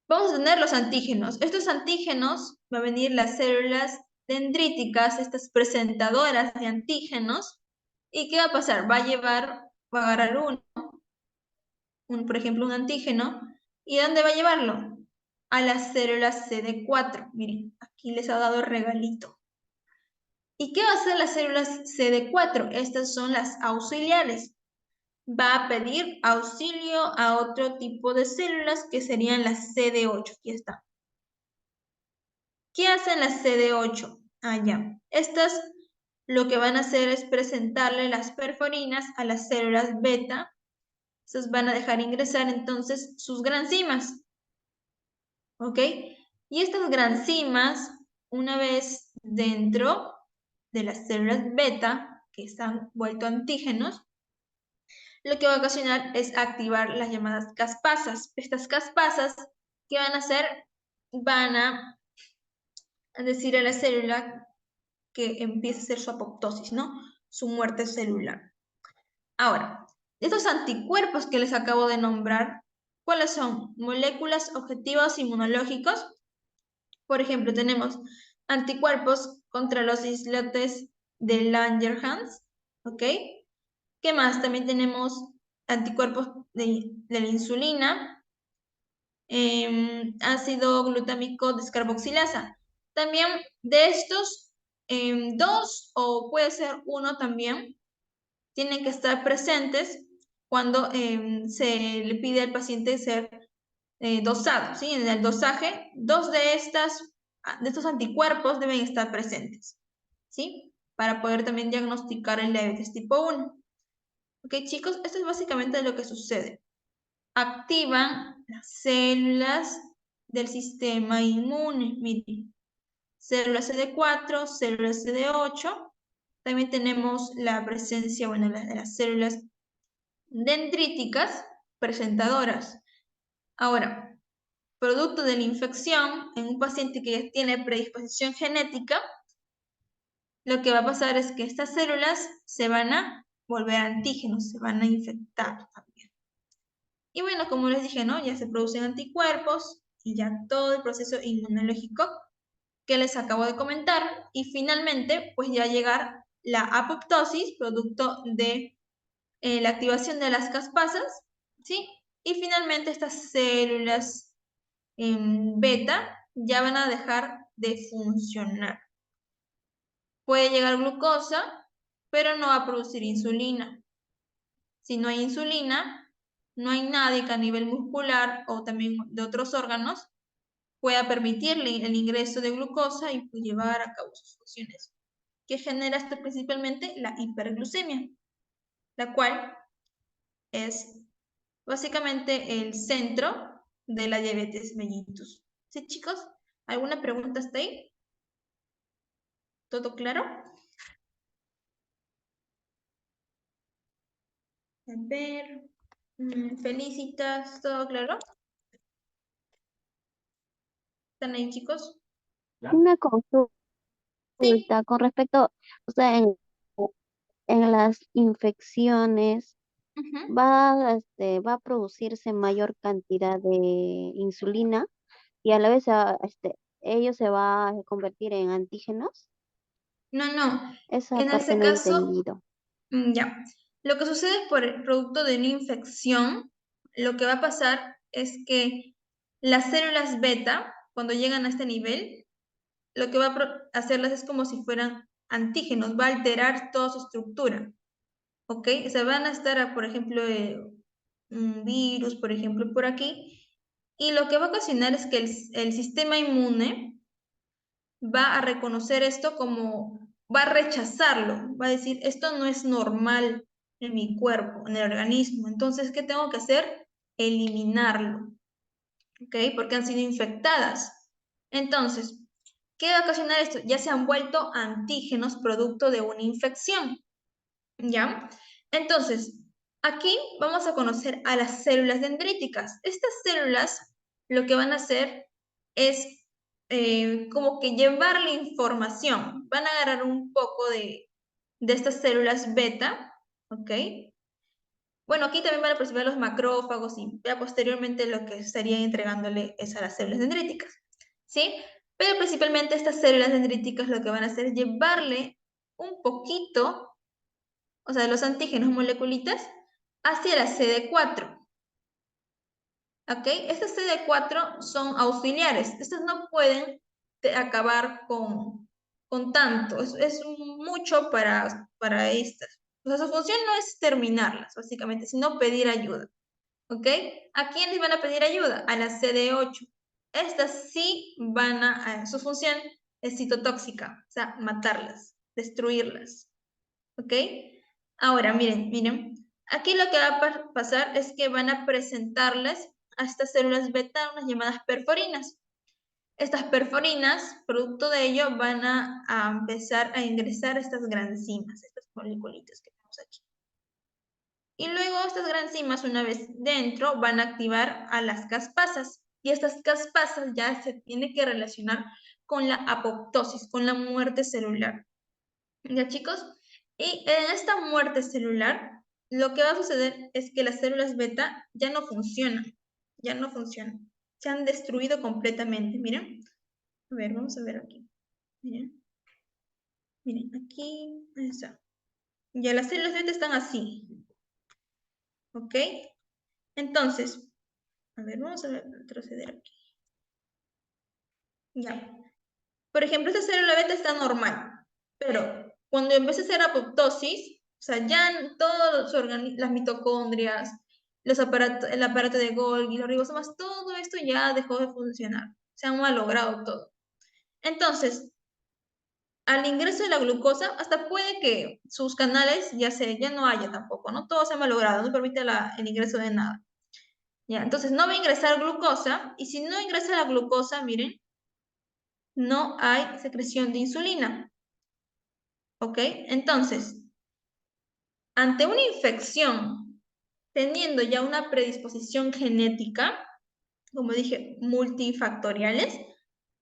A: vamos a tener los antígenos. Estos antígenos va a venir las células dendríticas, estas presentadoras de antígenos. ¿Y qué va a pasar? Va a agarrar por ejemplo, un antígeno. ¿Y dónde va a llevarlo? A las células CD4. Miren, aquí les ha dado regalito. ¿Y qué va a hacer las células CD4? Estas son las auxiliares. Va a pedir auxilio a otro tipo de células que serían las CD8. Aquí está. ¿Qué hacen las CD8? Ya. Estas lo que van a hacer es presentarle las perforinas a las células beta. Estas van a dejar ingresar entonces sus granzimas. ¿Ok? Y estas granzimas, una vez dentro de las células beta, que están vuelto antígenos, lo que va a ocasionar es activar las llamadas caspasas. Estas caspasas, ¿qué van a hacer? Van a decir a la célula que empiece a hacer su apoptosis, ¿no? Su muerte celular. Ahora, estos anticuerpos que les acabo de nombrar, ¿cuáles son? Moléculas objetivos inmunológicos. Por ejemplo, tenemos anticuerpos contra los islotes de Langerhans, ¿ok? ¿Qué más? También tenemos anticuerpos de la insulina, ácido glutámico descarboxilasa. También de estos, dos o puede ser uno también, tienen que estar presentes cuando se le pide al paciente ser dosado, ¿sí? En el dosaje, dos de estos anticuerpos deben estar presentes, ¿sí? Para poder también diagnosticar el diabetes tipo 1. Ok, chicos, esto es básicamente lo que sucede. Activan las células del sistema inmune. Miren, células CD4, células CD8. También tenemos la presencia, bueno, de las células dendríticas presentadoras. Ahora, producto de la infección en un paciente que ya tiene predisposición genética, lo que va a pasar es que estas células se van a volver antígenos, se van a infectar también. Y bueno, como les dije, ¿no? Ya se producen anticuerpos y ya todo el proceso inmunológico que les acabo de comentar. Y finalmente, pues ya llegar la apoptosis, producto de la activación de las caspasas, ¿sí? Y finalmente estas células beta ya van a dejar de funcionar. Puede llegar glucosa, pero no va a producir insulina. Si no hay insulina, no hay nadie que a nivel muscular o también de otros órganos pueda permitirle el ingreso de glucosa y pues llevar a cabo sus funciones. ¿Qué genera esto principalmente? La hiperglucemia, la cual es básicamente el centro de la diabetes mellitus. ¿Sí, chicos? ¿Alguna pregunta hasta ahí? ¿Todo claro? A ver. Felicitas, ¿todo claro? ¿Están ahí, chicos?
B: Una consulta
A: Sí.
B: con respecto, o sea, en las infecciones
A: Ujú.
B: va a producirse mayor cantidad de insulina y a la vez ello se va a convertir en antígenos.
A: No, no.
B: Esa
A: En
B: parte
A: este
B: no he
A: caso,
B: entendido.
A: ya. Lo que sucede por el producto de una infección, lo que va a pasar es que las células beta, cuando llegan a este nivel, lo que va a hacerlas es como si fueran antígenos, va a alterar toda su estructura, ¿ok? O sea, van a estar, por ejemplo, un virus, por ejemplo, por aquí, y lo que va a ocasionar es que el sistema inmune va a reconocer esto como, va a rechazarlo, va a decir, esto no es normal en mi cuerpo, en el organismo, entonces, ¿qué tengo que hacer? Eliminarlo, ¿ok? Porque han sido infectadas. Entonces, ¿qué va a ocasionar esto? Ya se han vuelto antígenos producto de una infección, ¿ya? Entonces, aquí vamos a conocer a las células dendríticas. Estas células lo que van a hacer es como que llevar la información. Van a agarrar un poco de estas células beta, ¿ok? Bueno, aquí también van a participar los macrófagos y ya posteriormente lo que estaría entregándole es a las células dendríticas, ¿sí? Pero principalmente estas células dendríticas lo que van a hacer es llevarle un poquito, o sea, los antígenos moleculitas, hacia la CD4. ¿Ok? Estas CD4 son auxiliares. Estas no pueden acabar con tanto. Es mucho para estas. O sea, su función no es terminarlas, básicamente, sino pedir ayuda. ¿Ok? ¿A quiénes van a pedir ayuda? A las CD8. Estas sí van su función es citotóxica, o sea, matarlas, destruirlas. ¿Ok? Ahora, miren. Aquí lo que va a pasar es que van a presentarles a estas células beta unas llamadas perforinas. Estas perforinas, producto de ello, van a empezar a ingresar estas granzimas, estas moleculitas que tenemos aquí. Y luego estas granzimas, una vez dentro, van a activar a las caspasas. Y estas caspasas ya se tienen que relacionar con la apoptosis, con la muerte celular. ¿Ya, chicos? Y en esta muerte celular, lo que va a suceder es que las células beta ya no funcionan. Ya no funcionan. Se han destruido completamente. Miren. A ver, vamos a ver aquí. Miren. Miren, aquí. Eso. Ya las células beta están así. ¿Ok? Entonces, a ver, vamos a retroceder aquí. Ya. Por ejemplo, esta célula beta está normal, pero cuando empieza a hacer apoptosis, o sea, ya todos las mitocondrias, el aparato de Golgi, los ribosomas, todo esto ya dejó de funcionar. Se han malogrado todo. Entonces, al ingreso de la glucosa, hasta puede que sus canales ya no haya tampoco, ¿no? Todo se ha malogrado, no permite el ingreso de nada. Ya, entonces no va a ingresar glucosa, y si no ingresa la glucosa, miren, no hay secreción de insulina. ¿Ok? Entonces, ante una infección, teniendo ya una predisposición genética, como dije, multifactoriales,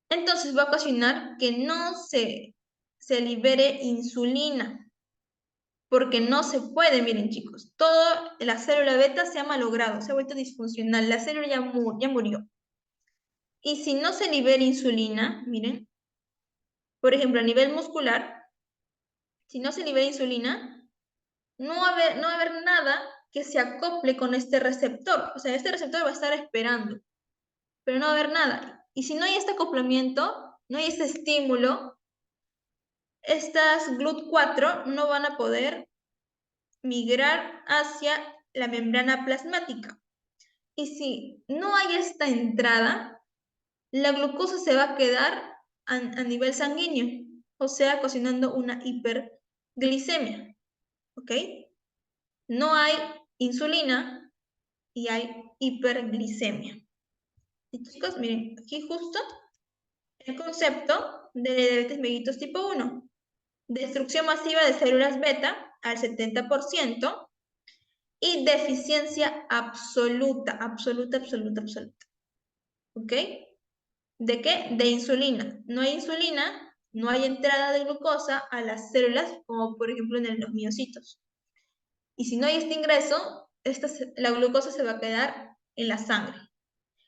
A: entonces va a ocasionar que no se libere insulina, porque no se puede, miren chicos, toda la célula beta se ha malogrado, se ha vuelto disfuncional, la célula ya murió. Y si no se libera insulina, miren, por ejemplo, a nivel muscular, si no se libera insulina, no va a haber nada que se acople con este receptor. O sea, este receptor va a estar esperando, pero no va a haber nada. Y si no hay este acoplamiento, no hay ese estímulo, estas GLUT4 no van a poder migrar hacia la membrana plasmática. Y si no hay esta entrada, la glucosa se va a quedar a nivel sanguíneo, o sea, ocasionando una hiperglicemia. ¿Ok? No hay insulina y hay hiperglicemia. Y chicos, miren, aquí justo el concepto de diabetes mellitus tipo 1. Destrucción masiva de células beta al 70%, y deficiencia absoluta, absoluta, absoluta, absoluta. ¿Ok? ¿De qué? De insulina. No hay insulina, no hay entrada de glucosa a las células, como por ejemplo en los miocitos. Y si no hay este ingreso, la glucosa se va a quedar en la sangre.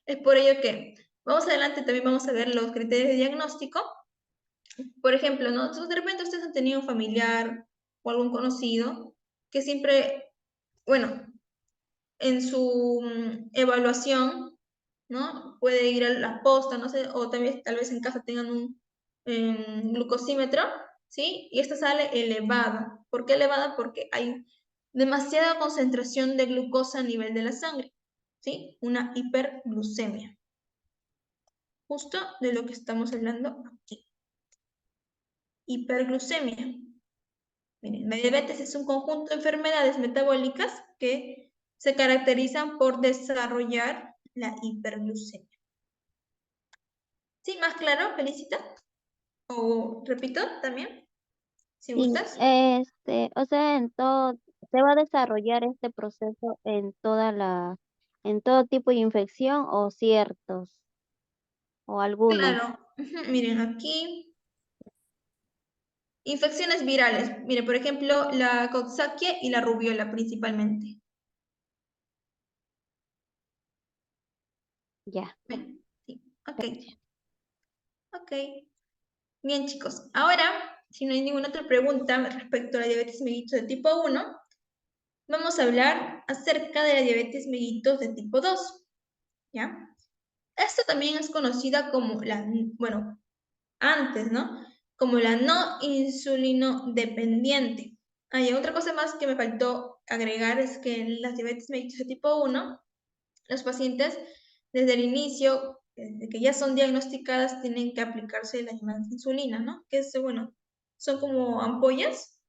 A: Es por ello que, vamos adelante, también vamos a ver los criterios de diagnóstico. Por ejemplo, ¿no? Entonces, de repente ustedes han tenido un familiar o algún conocido que siempre, bueno, en su evaluación, ¿no? Puede ir a la posta, no sé, o también tal vez en casa tengan un glucosímetro, ¿sí? Y esta sale elevada. ¿Por qué elevada? Porque hay demasiada concentración de glucosa a nivel de la sangre, ¿sí? Una hiperglucemia. Justo de lo que estamos hablando aquí. Hiperglucemia. Miren, la diabetes es un conjunto de enfermedades metabólicas que se caracterizan por desarrollar la hiperglucemia. ¿Sí? ¿Más claro, Felicita? O repito también, si
B: Sí,
A: gustas.
B: o sea, se va a desarrollar este proceso en todo tipo de infección o ciertos, o algunos.
A: Claro. Miren, aquí, infecciones virales. Miren, por ejemplo, la Coxsackie y la rubiola principalmente.
B: Ya,
A: ¿Ven? Sí, ok.
B: gracias.
A: Ok. Bien, chicos. Ahora, si no hay ninguna otra pregunta respecto a la diabetes mellitus de tipo 1, vamos a hablar acerca de la diabetes mellitus de tipo 2. ¿Ya? Esta también es conocida como bueno, antes, ¿no? Como la no insulino dependiente. Hay otra cosa más que me faltó agregar, es que en las diabetes mellitus de tipo 1, los pacientes desde el inicio, desde que ya son diagnosticadas, tienen que aplicarse la llamada insulina, ¿no? Que es, bueno, son como ampollas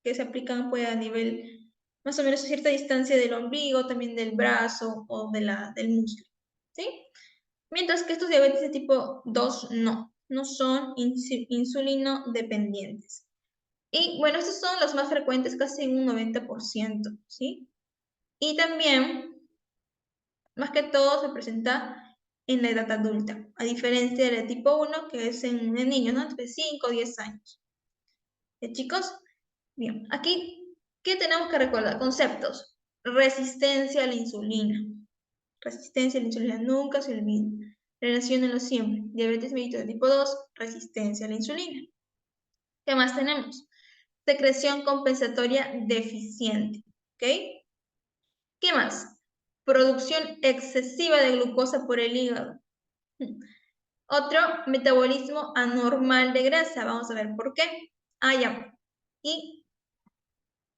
A: que se aplican pues, a nivel más o menos a cierta distancia del ombligo, también del brazo o del músculo, ¿sí? Mientras que estos diabetes de tipo 2 no son insulino dependientes. Y bueno, estos son los más frecuentes, casi en un 90%, ¿sí? Y también, más que todo, se presenta en la edad adulta, a diferencia de la tipo 1, que es en niños, ¿no? Entre 5 o 10 años. ¿Ya, chicos? Bien, aquí, ¿qué tenemos que recordar? Conceptos. Resistencia a la insulina. Resistencia a la insulina, nunca se olviden. Relaciónenlo siempre. Diabetes mellitus de tipo 2, resistencia a la insulina. ¿Qué más tenemos? Secreción compensatoria deficiente. ¿Ok? ¿Qué más? Producción excesiva de glucosa por el hígado. Otro, metabolismo anormal de grasa. Vamos a ver por qué. Ah, ya. Y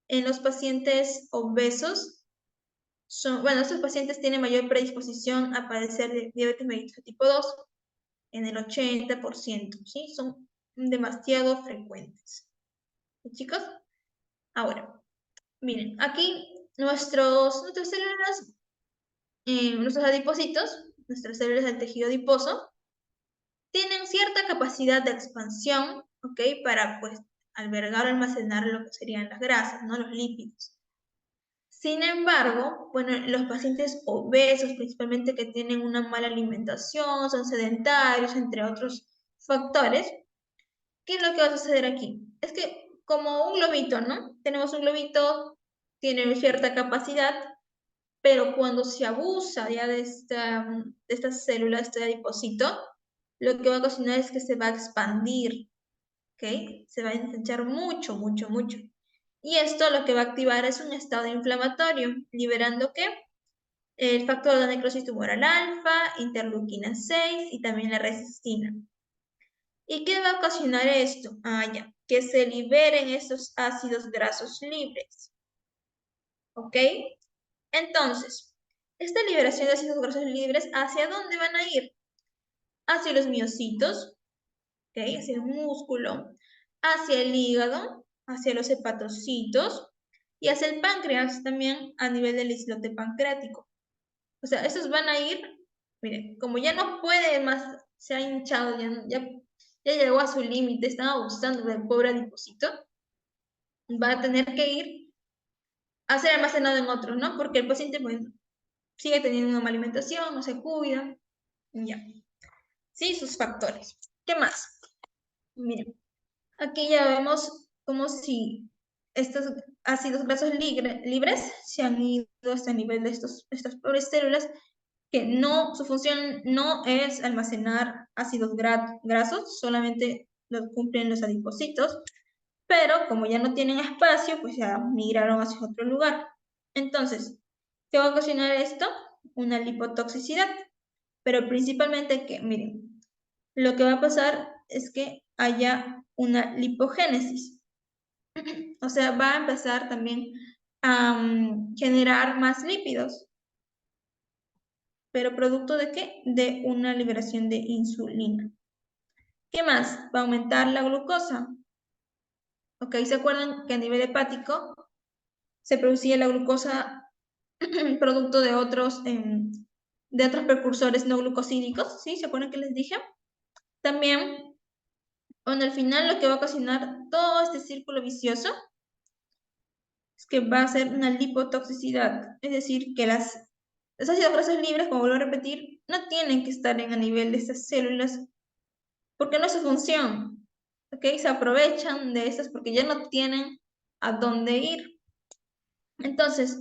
A: en los pacientes obesos, bueno, estos pacientes tienen mayor predisposición a padecer de diabetes mellitus de tipo 2, en el 80%, ¿sí? Son demasiado frecuentes. ¿Sí, chicos? Ahora, miren, aquí nuestras células, nuestros adipocitos, nuestras células del tejido adiposo, tienen cierta capacidad de expansión, ¿ok? Para, pues, albergar o almacenar lo que serían las grasas, ¿no? Los lípidos. Sin embargo, bueno, los pacientes obesos, principalmente que tienen una mala alimentación, son sedentarios, entre otros factores, ¿qué es lo que va a suceder aquí? Es que como un globito, ¿no? Tenemos un globito, tiene cierta capacidad, pero cuando se abusa ya de esta célula, este adipocito, lo que va a ocasionar es que se va a expandir, ¿ok? Se va a ensanchar mucho, mucho, mucho. Y esto lo que va a activar es un estado inflamatorio, liberando ¿qué? El factor de necrosis tumoral alfa, interleuquina 6 y también la resistina. ¿Y qué va a ocasionar esto? Ah, ya, que se liberen estos ácidos grasos libres. ¿Ok? Entonces, esta liberación de ácidos grasos libres, ¿hacia dónde van a ir? Hacia los miocitos, ¿ok? Hacia el músculo, hacia el hígado, hacia los hepatocitos y hacia el páncreas también a nivel del islote pancreático. O sea, estos van a ir, miren, como ya no puede más, se ha hinchado, ya llegó a su límite, están abusando del pobre adipocito, va a tener que ir a ser almacenado en otros, ¿no? Porque el paciente pues, sigue teniendo una mala alimentación, no se cuida, ya. Sí, sus factores. ¿Qué más? Miren, aquí ya vemos como si estos ácidos grasos libres se han ido hasta el nivel de estas pobres células que no, su función no es almacenar ácidos grasos, solamente lo cumplen los adipocitos, pero como ya no tienen espacio, pues ya migraron hacia otro lugar. Entonces, ¿qué va a ocasionar esto? Una lipotoxicidad, pero principalmente que, miren, lo que va a pasar es que haya una lipogénesis. O sea, va a empezar también a generar más lípidos. ¿Pero producto de qué? De una liberación de insulina. ¿Qué más? Va a aumentar la glucosa. Ok, ¿se acuerdan que a nivel hepático se producía la glucosa producto de otros precursores no glucosídicos? ¿Sí? ¿Se acuerdan que les dije? También, bueno, al final lo que va a ocasionar todo este círculo vicioso es que va a ser una lipotoxicidad. Es decir, que los ácidos grasos libres, como vuelvo a repetir, no tienen que estar a nivel de estas células porque no es su función, ¿ok? Se aprovechan de estas porque ya no tienen a dónde ir. Entonces,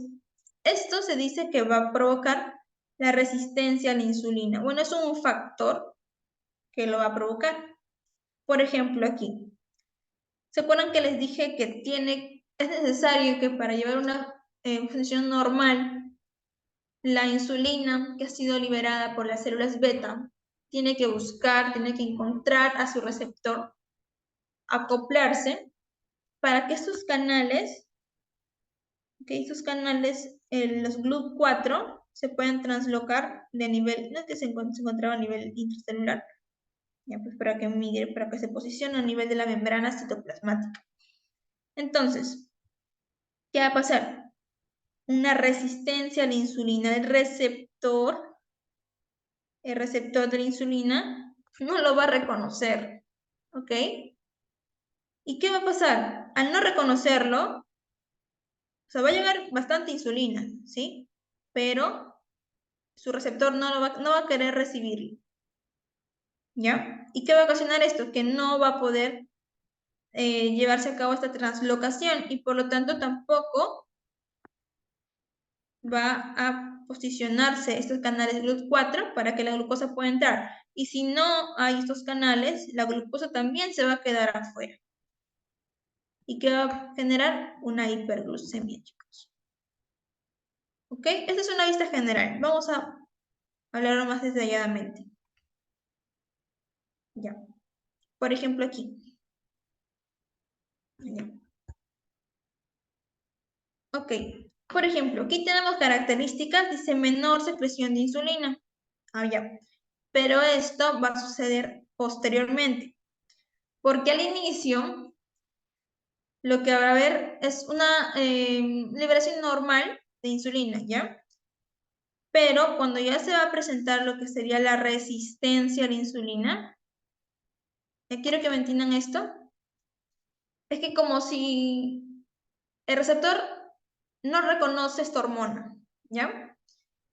A: esto se dice que va a provocar la resistencia a la insulina. Bueno, es un factor que lo va a provocar. Por ejemplo, aquí. ¿Se acuerdan que les dije que es necesario que para llevar una función normal, la insulina que ha sido liberada por las células beta tiene que buscar, tiene que encontrar a su receptor, acoplarse para que estos canales, los GLUT4, se puedan translocar de nivel, no es que se encontraba a nivel intracelular, ya pues para que migre, para que se posicione a nivel de la membrana citoplasmática. Entonces, ¿qué va a pasar? Una resistencia a la insulina. El receptor de la insulina no lo va a reconocer, ¿ok? ¿Y qué va a pasar? Al no reconocerlo, o sea, va a llegar bastante insulina, ¿sí? Pero su receptor no va a querer recibirlo, ¿ya? ¿Y qué va a ocasionar esto? Que no va a poder llevarse a cabo esta translocación y por lo tanto tampoco va a posicionarse estos canales GLUT4 para que la glucosa pueda entrar. Y si no hay estos canales, la glucosa también se va a quedar afuera. ¿Y qué va a generar? Una hiperglucemia, chicos. ¿Ok? Esta es una vista general. Vamos a hablarlo más detalladamente. Ya. Por ejemplo, aquí. Ya. Ok. Por ejemplo, aquí tenemos características, dice menor secreción de insulina. Ya. Pero esto va a suceder posteriormente. Porque al inicio, lo que va a haber es una liberación normal de insulina, ¿ya? Pero cuando ya se va a presentar lo que sería la resistencia a la insulina, quiero que me entiendan esto, es que como si el receptor no reconoce esta hormona, ¿ya?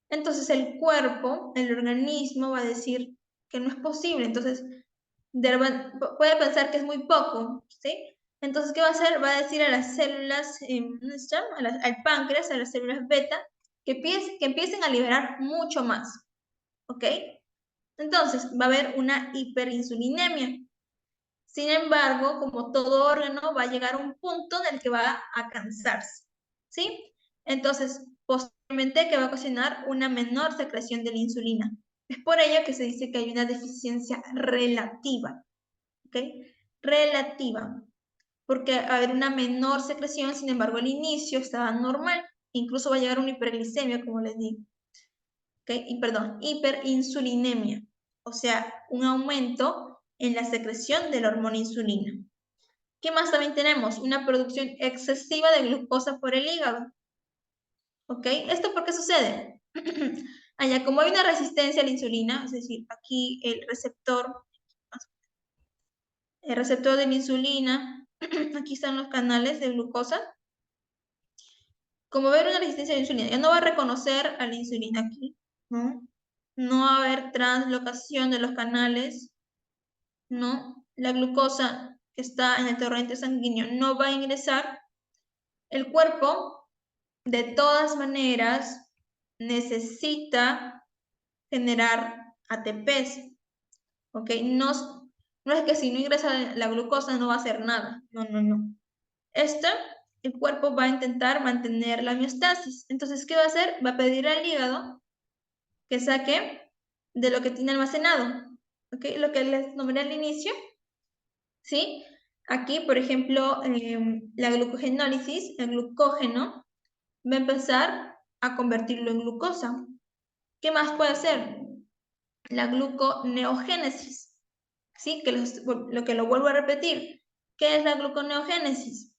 A: Entonces el cuerpo, el organismo va a decir que no es posible, entonces puede pensar que es muy poco, ¿sí? Entonces, ¿qué va a hacer? Va a decir a las células, al páncreas, a las células beta, que empiecen a liberar mucho más, ¿ok? Entonces, va a haber una hiperinsulinemia. Sin embargo, como todo órgano, va a llegar a un punto en el que va a cansarse, ¿sí? Entonces, posteriormente, que va a ocasionar una menor secreción de la insulina. Es por ello que se dice que hay una deficiencia relativa, ¿ok? Relativa, porque va a haber una menor secreción, sin embargo, el inicio estaba normal, incluso va a llegar a una hiperglicemia, como les digo, ¿ok? Hiperinsulinemia, o sea, un aumento en la secreción de la hormona insulina. ¿Qué más también tenemos? Una producción excesiva de glucosa por el hígado. ¿Ok? ¿Esto por qué sucede? Allá, como hay una resistencia a la insulina, es decir, aquí el receptor de la insulina, aquí están los canales de glucosa. como va a haber una resistencia a la insulina, ya no va a reconocer a la insulina aquí, ¿no? No va a haber translocación de los canales, ¿no? La glucosa que está en el torrente sanguíneo no va a ingresar. El cuerpo, de todas maneras, necesita generar ATPs, ¿ok? No es que si no ingresa la glucosa no va a hacer nada, no. El cuerpo va a intentar mantener la homeostasis. Entonces, ¿qué va a hacer? Va a pedir al hígado que saque de lo que tiene almacenado, ¿ok? Lo que les nombré al inicio, ¿sí? Aquí, por ejemplo, la glucogenólisis, el glucógeno, va a empezar a convertirlo en glucosa. ¿Qué más puede hacer? La gluconeogénesis, ¿sí? Lo que lo vuelvo a repetir. ¿Qué es la gluconeogénesis?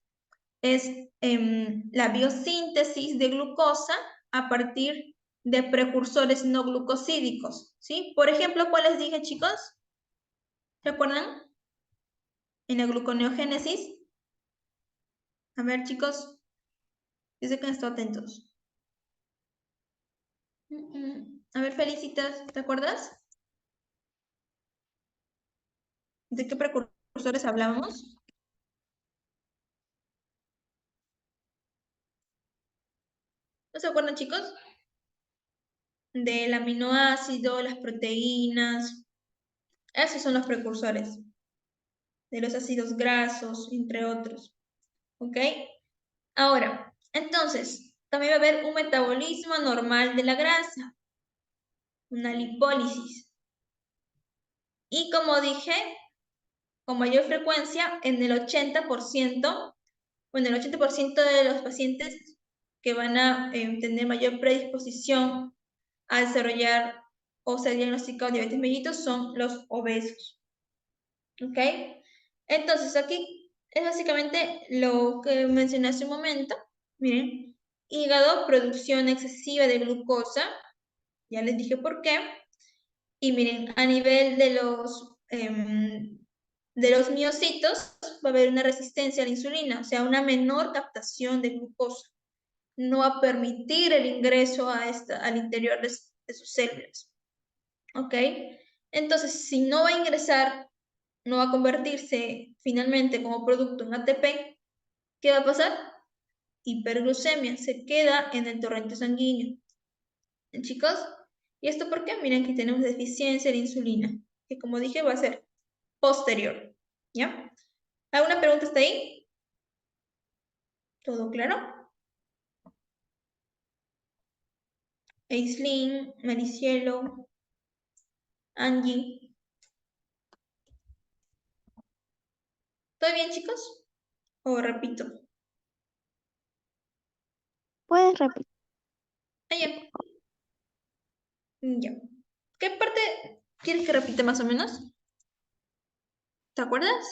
A: Es la biosíntesis de glucosa a partir de precursores no glucosídicos, ¿sí? Por ejemplo, ¿cuáles dije, chicos? ¿Recuerdan? En la gluconeogénesis. A ver, chicos, dice que han estado atentos. A ver, Felicitas, ¿te acuerdas? ¿De qué precursores hablábamos? ¿No se acuerdan, chicos? Del aminoácido, las proteínas. Esos son los precursores. De los ácidos grasos, entre otros. ¿Ok? Ahora, entonces, también va a haber un metabolismo normal de la grasa. Una lipólisis. Y como dije, con mayor frecuencia en el 80%, bueno, el 80% de los pacientes que van a tener mayor predisposición a desarrollar o ser diagnosticados diabetes mellitus son los obesos. ¿Ok? Entonces, aquí es básicamente lo que mencioné hace un momento. Miren, hígado, producción excesiva de glucosa. Ya les dije por qué. Y miren, a nivel de los miocitos va a haber una resistencia a la insulina, o sea, una menor captación de glucosa. No va a permitir el ingreso al interior de sus células. ¿Ok? Entonces, si no va a ingresar, no va a convertirse finalmente como producto en ATP, ¿qué va a pasar? Hiperglucemia, se queda en el torrente sanguíneo. Chicos, ¿y esto por qué? Miren que tenemos deficiencia de insulina, que como dije va a ser posterior, ¿ya? ¿Alguna pregunta hasta ahí? ¿Todo claro? Aislinn, Maricielo, Angie. ¿Todo bien, chicos? ¿O repito?
B: ¿Puedes repetir?
A: Ya. Ya. ¿Qué parte quieres que repita más o menos? ¿Te acuerdas?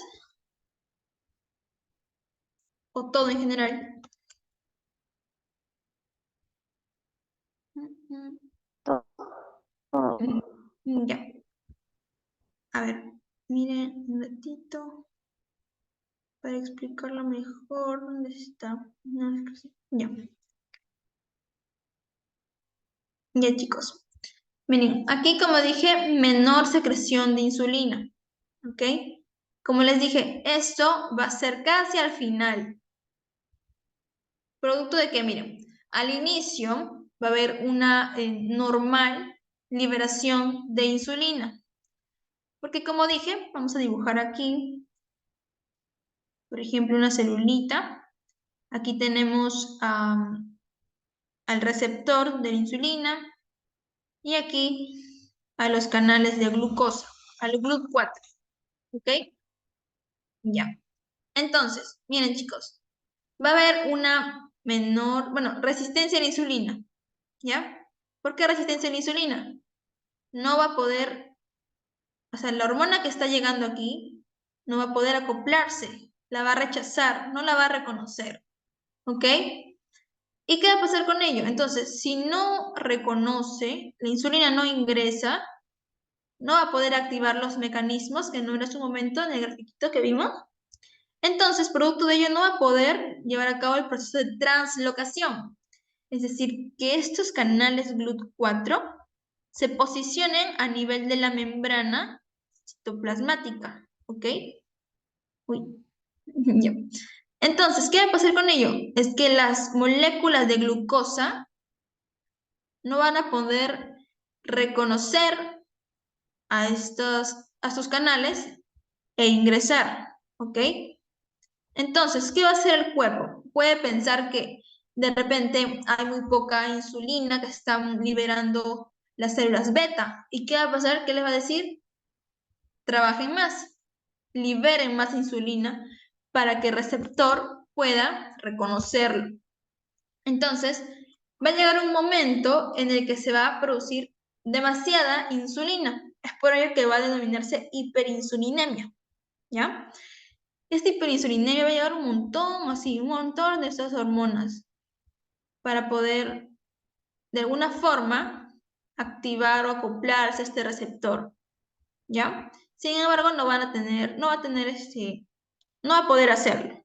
A: ¿O todo en general? Ya. A ver, miren un ratito para explicarlo mejor. ¿Dónde está? No, es que sí. Ya. Ya, chicos. Miren, aquí como dije, menor secreción de insulina. ¿Ok? Como les dije, esto va a ser casi al final. Producto de que, miren, al inicio va a haber una normal liberación de insulina. Porque como dije, vamos a dibujar aquí, por ejemplo, una celulita. Aquí tenemos al receptor de la insulina y aquí a los canales de glucosa, al GLUT4. ¿Ok? Ya. Entonces, miren chicos, va a haber una menor, bueno, resistencia a la insulina. ¿Ya? ¿Por qué resistencia a la insulina? No va a poder, o sea, la hormona que está llegando aquí no va a poder acoplarse, la va a rechazar, no la va a reconocer. ¿Ok? ¿Y qué va a pasar con ello? Entonces, si no reconoce, la insulina no ingresa, no va a poder activar los mecanismos que no era su momento en el grafiquito que vimos. Entonces, producto de ello, no va a poder llevar a cabo el proceso de translocación. Es decir, que estos canales GLUT4 se posicionen a nivel de la membrana citoplasmática, ¿ok? Uy, ya. Entonces, ¿qué va a pasar con ello? Es que las moléculas de glucosa no van a poder reconocer a estos canales e ingresar, ¿ok? Entonces, ¿qué va a hacer el cuerpo? Puede pensar que de repente hay muy poca insulina que están liberando las células beta. ¿Y qué va a pasar? ¿Qué les va a decir? Trabajen más, liberen más insulina para que el receptor pueda reconocerlo. Entonces, va a llegar un momento en el que se va a producir demasiada insulina. Es por ello que va a denominarse hiperinsulinemia, ¿ya? Esta hiperinsulinemia va a llevar un montón de estas hormonas para poder, de alguna forma, activar o acoplarse a este receptor, ¿ya? Sin embargo, no va a poder hacerlo.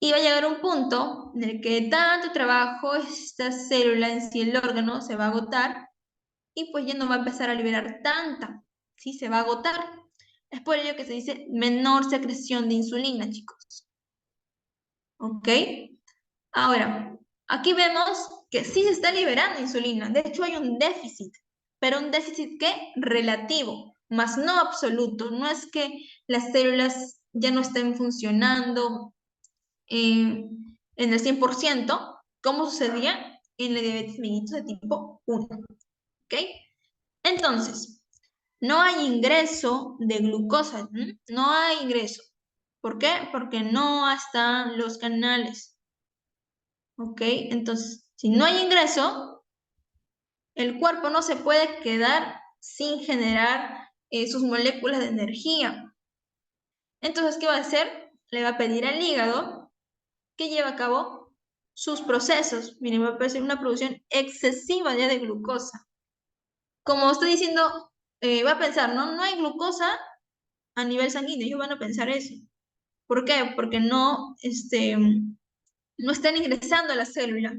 A: Y va a llegar un punto en el que tanto trabajo, esta célula en sí, el órgano, se va a agotar y pues ya no va a empezar a liberar tanta, ¿sí? Se va a agotar. Es por ello que se dice menor secreción de insulina, chicos. ¿Ok? Ahora, aquí vemos que sí se está liberando insulina. De hecho, hay un déficit, pero un déficit ¿qué? Relativo, más no absoluto. No es que las células ya no estén funcionando en el 100%, como sucedía en la diabetes mellitus de tipo 1. ¿Ok? Entonces, no hay ingreso de glucosa, no hay ingreso. ¿Por qué? Porque no están los canales. ¿Ok? Entonces, si no hay ingreso, el cuerpo no se puede quedar sin generar sus moléculas de energía. Entonces, ¿qué va a hacer? Le va a pedir al hígado que lleve a cabo sus procesos. Miren, va a hacer una producción excesiva ya de glucosa. Como estoy diciendo, va a pensar, ¿no? No hay glucosa a nivel sanguíneo. Ellos van a pensar eso. ¿Por qué? Porque no están ingresando a la célula.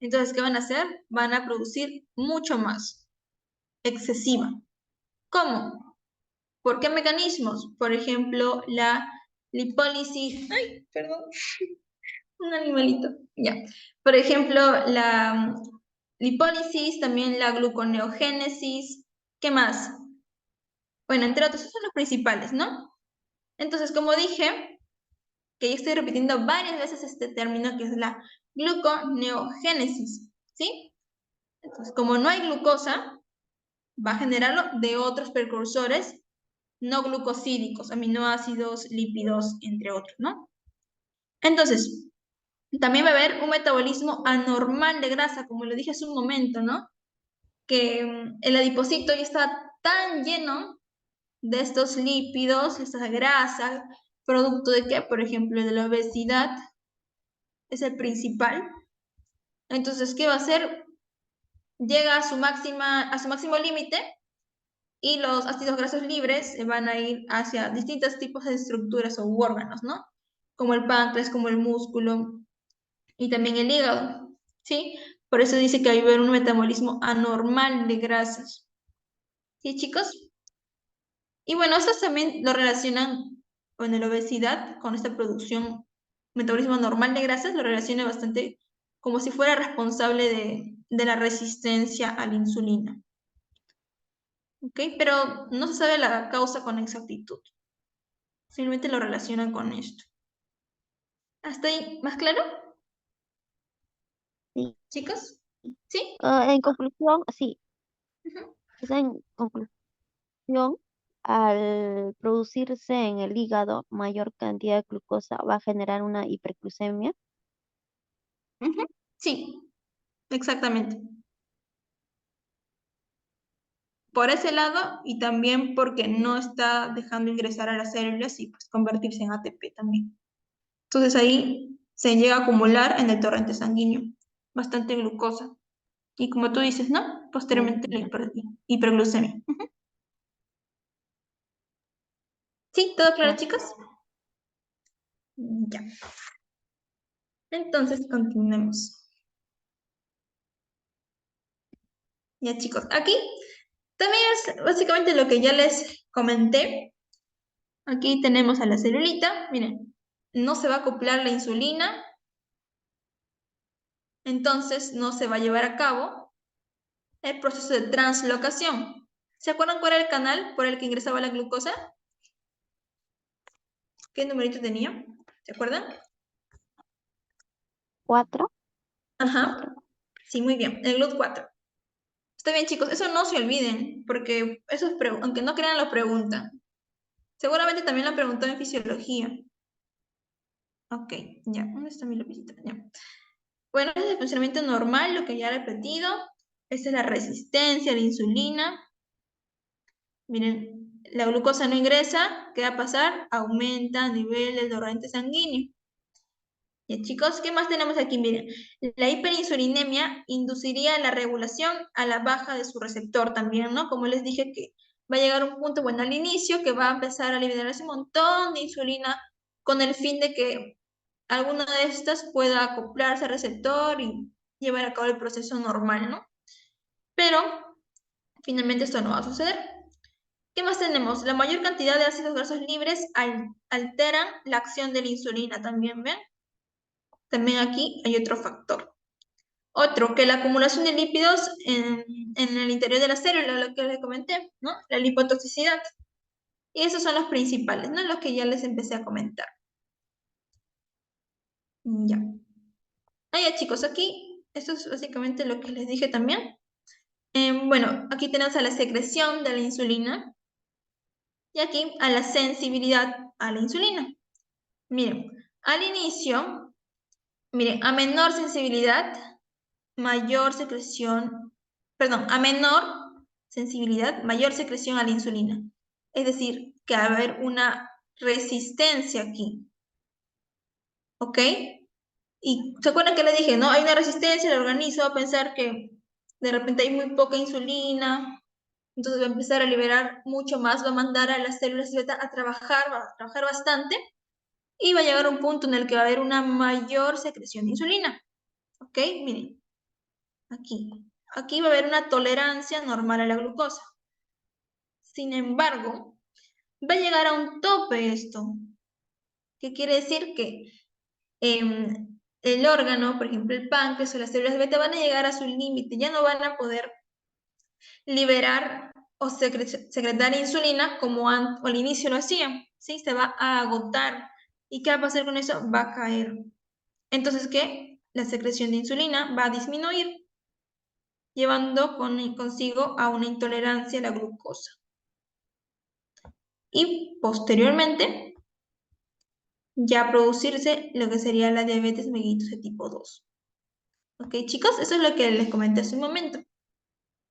A: Entonces, ¿qué van a hacer? Van a producir mucho más, excesiva. ¿Cómo? ¿Por qué mecanismos? Por ejemplo, la lipólisis. Ay, perdón, un animalito. Ya. Por ejemplo, la lipólisis, también la gluconeogénesis. ¿Qué más? Bueno, entre otros, esos son los principales, ¿no? Entonces, como dije, que yo estoy repitiendo varias veces este término que es la gluconeogénesis, ¿sí? Entonces, como no hay glucosa, va a generarlo de otros precursores no glucosídicos, aminoácidos, lípidos, entre otros, ¿no? Entonces, también va a haber un metabolismo anormal de grasa, como lo dije hace un momento, ¿no? Que el adipocito ya está tan lleno de estos lípidos, estas grasas, producto de qué, por ejemplo, de la obesidad, es el principal. Entonces, ¿qué va a hacer? Llega a su máximo límite y los ácidos grasos libres van a ir hacia distintos tipos de estructuras o órganos, ¿no? Como el páncreas, como el músculo y también el hígado, ¿sí? Por eso dice que va a haber un metabolismo anormal de grasas. ¿Sí, chicos? Y bueno, estos también lo relacionan con la obesidad, con esta producción, metabolismo normal de grasas, lo relaciona bastante como si fuera responsable de la resistencia a la insulina. ¿Ok? Pero no se sabe la causa con exactitud. Simplemente lo relacionan con esto. ¿Hasta ahí más claro,
B: Sí.
A: chicos? ¿Sí?
B: En conclusión, sí,
A: Ujú.
B: en conclusión, al producirse en el hígado mayor cantidad de glucosa va a generar una hiperglucemia.
A: Ujú. Sí, exactamente. Por ese lado y también porque no está dejando ingresar a las células y pues convertirse en ATP también. Entonces ahí se llega a acumular en el torrente sanguíneo bastante glucosa. Y como tú dices, ¿no? Posteriormente la hiperglucemia. Ujú. ¿Sí? ¿Todo claro, chicos? Ya. Entonces continuemos. Ya chicos, aquí también es básicamente lo que ya les comenté. Aquí tenemos a la celulita, miren, no se va a acoplar la insulina, entonces no se va a llevar a cabo el proceso de translocación. ¿Se acuerdan cuál era el canal por el que ingresaba la glucosa? ¿Qué numerito tenía? ¿Se acuerdan?
B: 4.
A: Ajá, sí, muy bien, el GLUT4. Está bien, chicos, eso no se olviden, porque eso es aunque no crean, lo preguntan. Seguramente también lo preguntó en fisiología. Ok, ya, ¿dónde está mi lapicita? Ya. Bueno, este es el funcionamiento normal, lo que ya he repetido. Esta es la resistencia a la insulina. Miren, la glucosa no ingresa, ¿qué va a pasar? Aumenta a nivel del torrente sanguíneo. Y chicos, ¿qué más tenemos aquí? Miren, la hiperinsulinemia induciría la regulación a la baja de su receptor también, ¿no? Como les dije que va a llegar un punto, bueno, al inicio, que va a empezar a liberarse un montón de insulina con el fin de que alguna de estas pueda acoplarse al receptor y llevar a cabo el proceso normal, ¿no? Pero finalmente esto no va a suceder. ¿Qué más tenemos? La mayor cantidad de ácidos grasos libres alteran la acción de la insulina también, ¿ven? También aquí hay otro factor. Otro, que la acumulación de lípidos en el interior de la célula, lo que les comenté, ¿no? La lipotoxicidad. Y esos son los principales, ¿no? Los que ya les empecé a comentar. Ya. Ah, ya chicos, aquí, esto es básicamente lo que les dije también. Bueno, aquí tenemos a la secreción de la insulina y aquí a la sensibilidad a la insulina. Miren, al inicio, miren, a menor sensibilidad, mayor secreción, perdón, a menor sensibilidad, mayor secreción a la insulina. Es decir, que va a haber una resistencia aquí. ¿Ok? Y ¿se acuerdan que le dije, no? Hay una resistencia, el organismo va a pensar que de repente hay muy poca insulina, entonces va a empezar a liberar mucho más, va a mandar a las células beta a trabajar bastante y va a llegar a un punto en el que va a haber una mayor secreción de insulina. ¿Ok? Miren, aquí. Aquí va a haber una tolerancia normal a la glucosa. Sin embargo, va a llegar a un tope esto. ¿Qué quiere decir? Que el órgano, por ejemplo el páncreas o las células beta, van a llegar a su límite, ya no van a poder liberar o secretar insulina como al inicio lo hacían, ¿sí? Se va a agotar. ¿Y qué va a pasar con eso? Va a caer. Entonces, ¿qué? La secreción de insulina va a disminuir, llevando consigo a una intolerancia a la glucosa. Y posteriormente, ya producirse lo que sería la diabetes mellitus de tipo 2. ¿Ok, chicos? Eso es lo que les comenté hace un momento.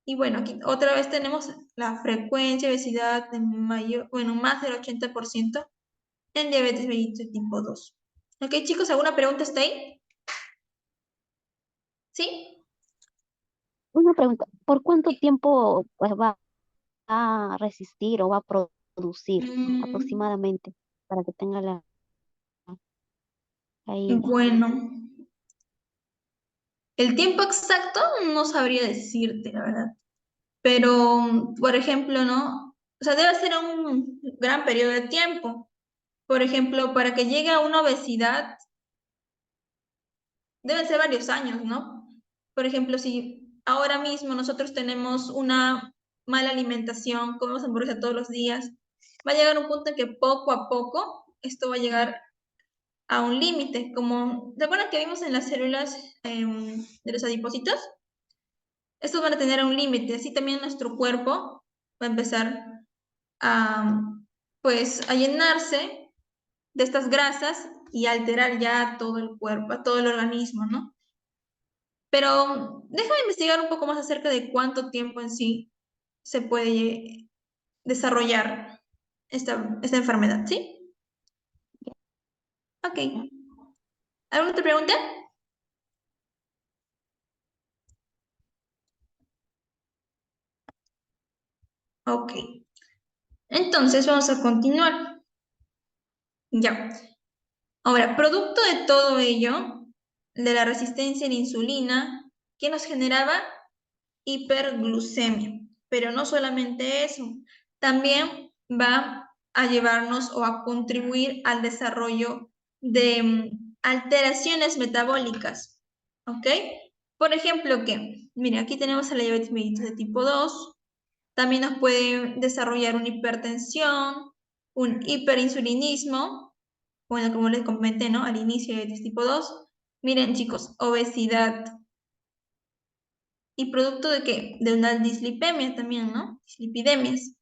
A: Y bueno, aquí otra vez tenemos la frecuencia y obesidad de mayor, bueno, más del 80% en diabetes mellitus de tipo 2. ¿Ok, chicos? ¿Alguna pregunta hasta ahí? ¿Sí?
B: Una pregunta, ¿por cuánto tiempo pues va a resistir o va a producir
A: Mm,
B: aproximadamente para que tenga la idea?
A: bueno, el tiempo exacto no sabría decirte, la verdad. Pero, por ejemplo, ¿no? O sea, debe ser un gran periodo de tiempo. Por ejemplo, para que llegue a una obesidad, deben ser varios años, ¿no? Por ejemplo, si ahora mismo nosotros tenemos una mala alimentación, comemos hamburguesa todos los días, va a llegar un punto en que poco a poco esto va a llegar a un límite, como, ¿te acuerdas que vimos en las células de los adipocitos? Estos van a tener un límite, así también nuestro cuerpo va a empezar a, pues, a llenarse de estas grasas y alterar ya todo el cuerpo, todo el organismo, ¿no? Pero déjame investigar un poco más acerca de cuánto tiempo en sí se puede desarrollar esta enfermedad, ¿sí? Ok. ¿Alguna otra pregunta? Ok. Entonces vamos a continuar. Ya. Ahora, producto de todo ello, de la resistencia a la insulina, ¿qué nos generaba? hiperglucemia. Pero no solamente eso, también va a llevarnos o a contribuir al desarrollo de alteraciones metabólicas, ¿ok? Por ejemplo, que, mire, aquí tenemos a la diabetes mellitus de tipo 2, también nos puede desarrollar una hipertensión, un hiperinsulinismo, bueno, como les comenté, ¿no? Al inicio de diabetes tipo 2. Miren, chicos, obesidad. ¿Y producto de qué? De una dislipemia también, ¿no? Dislipidemias.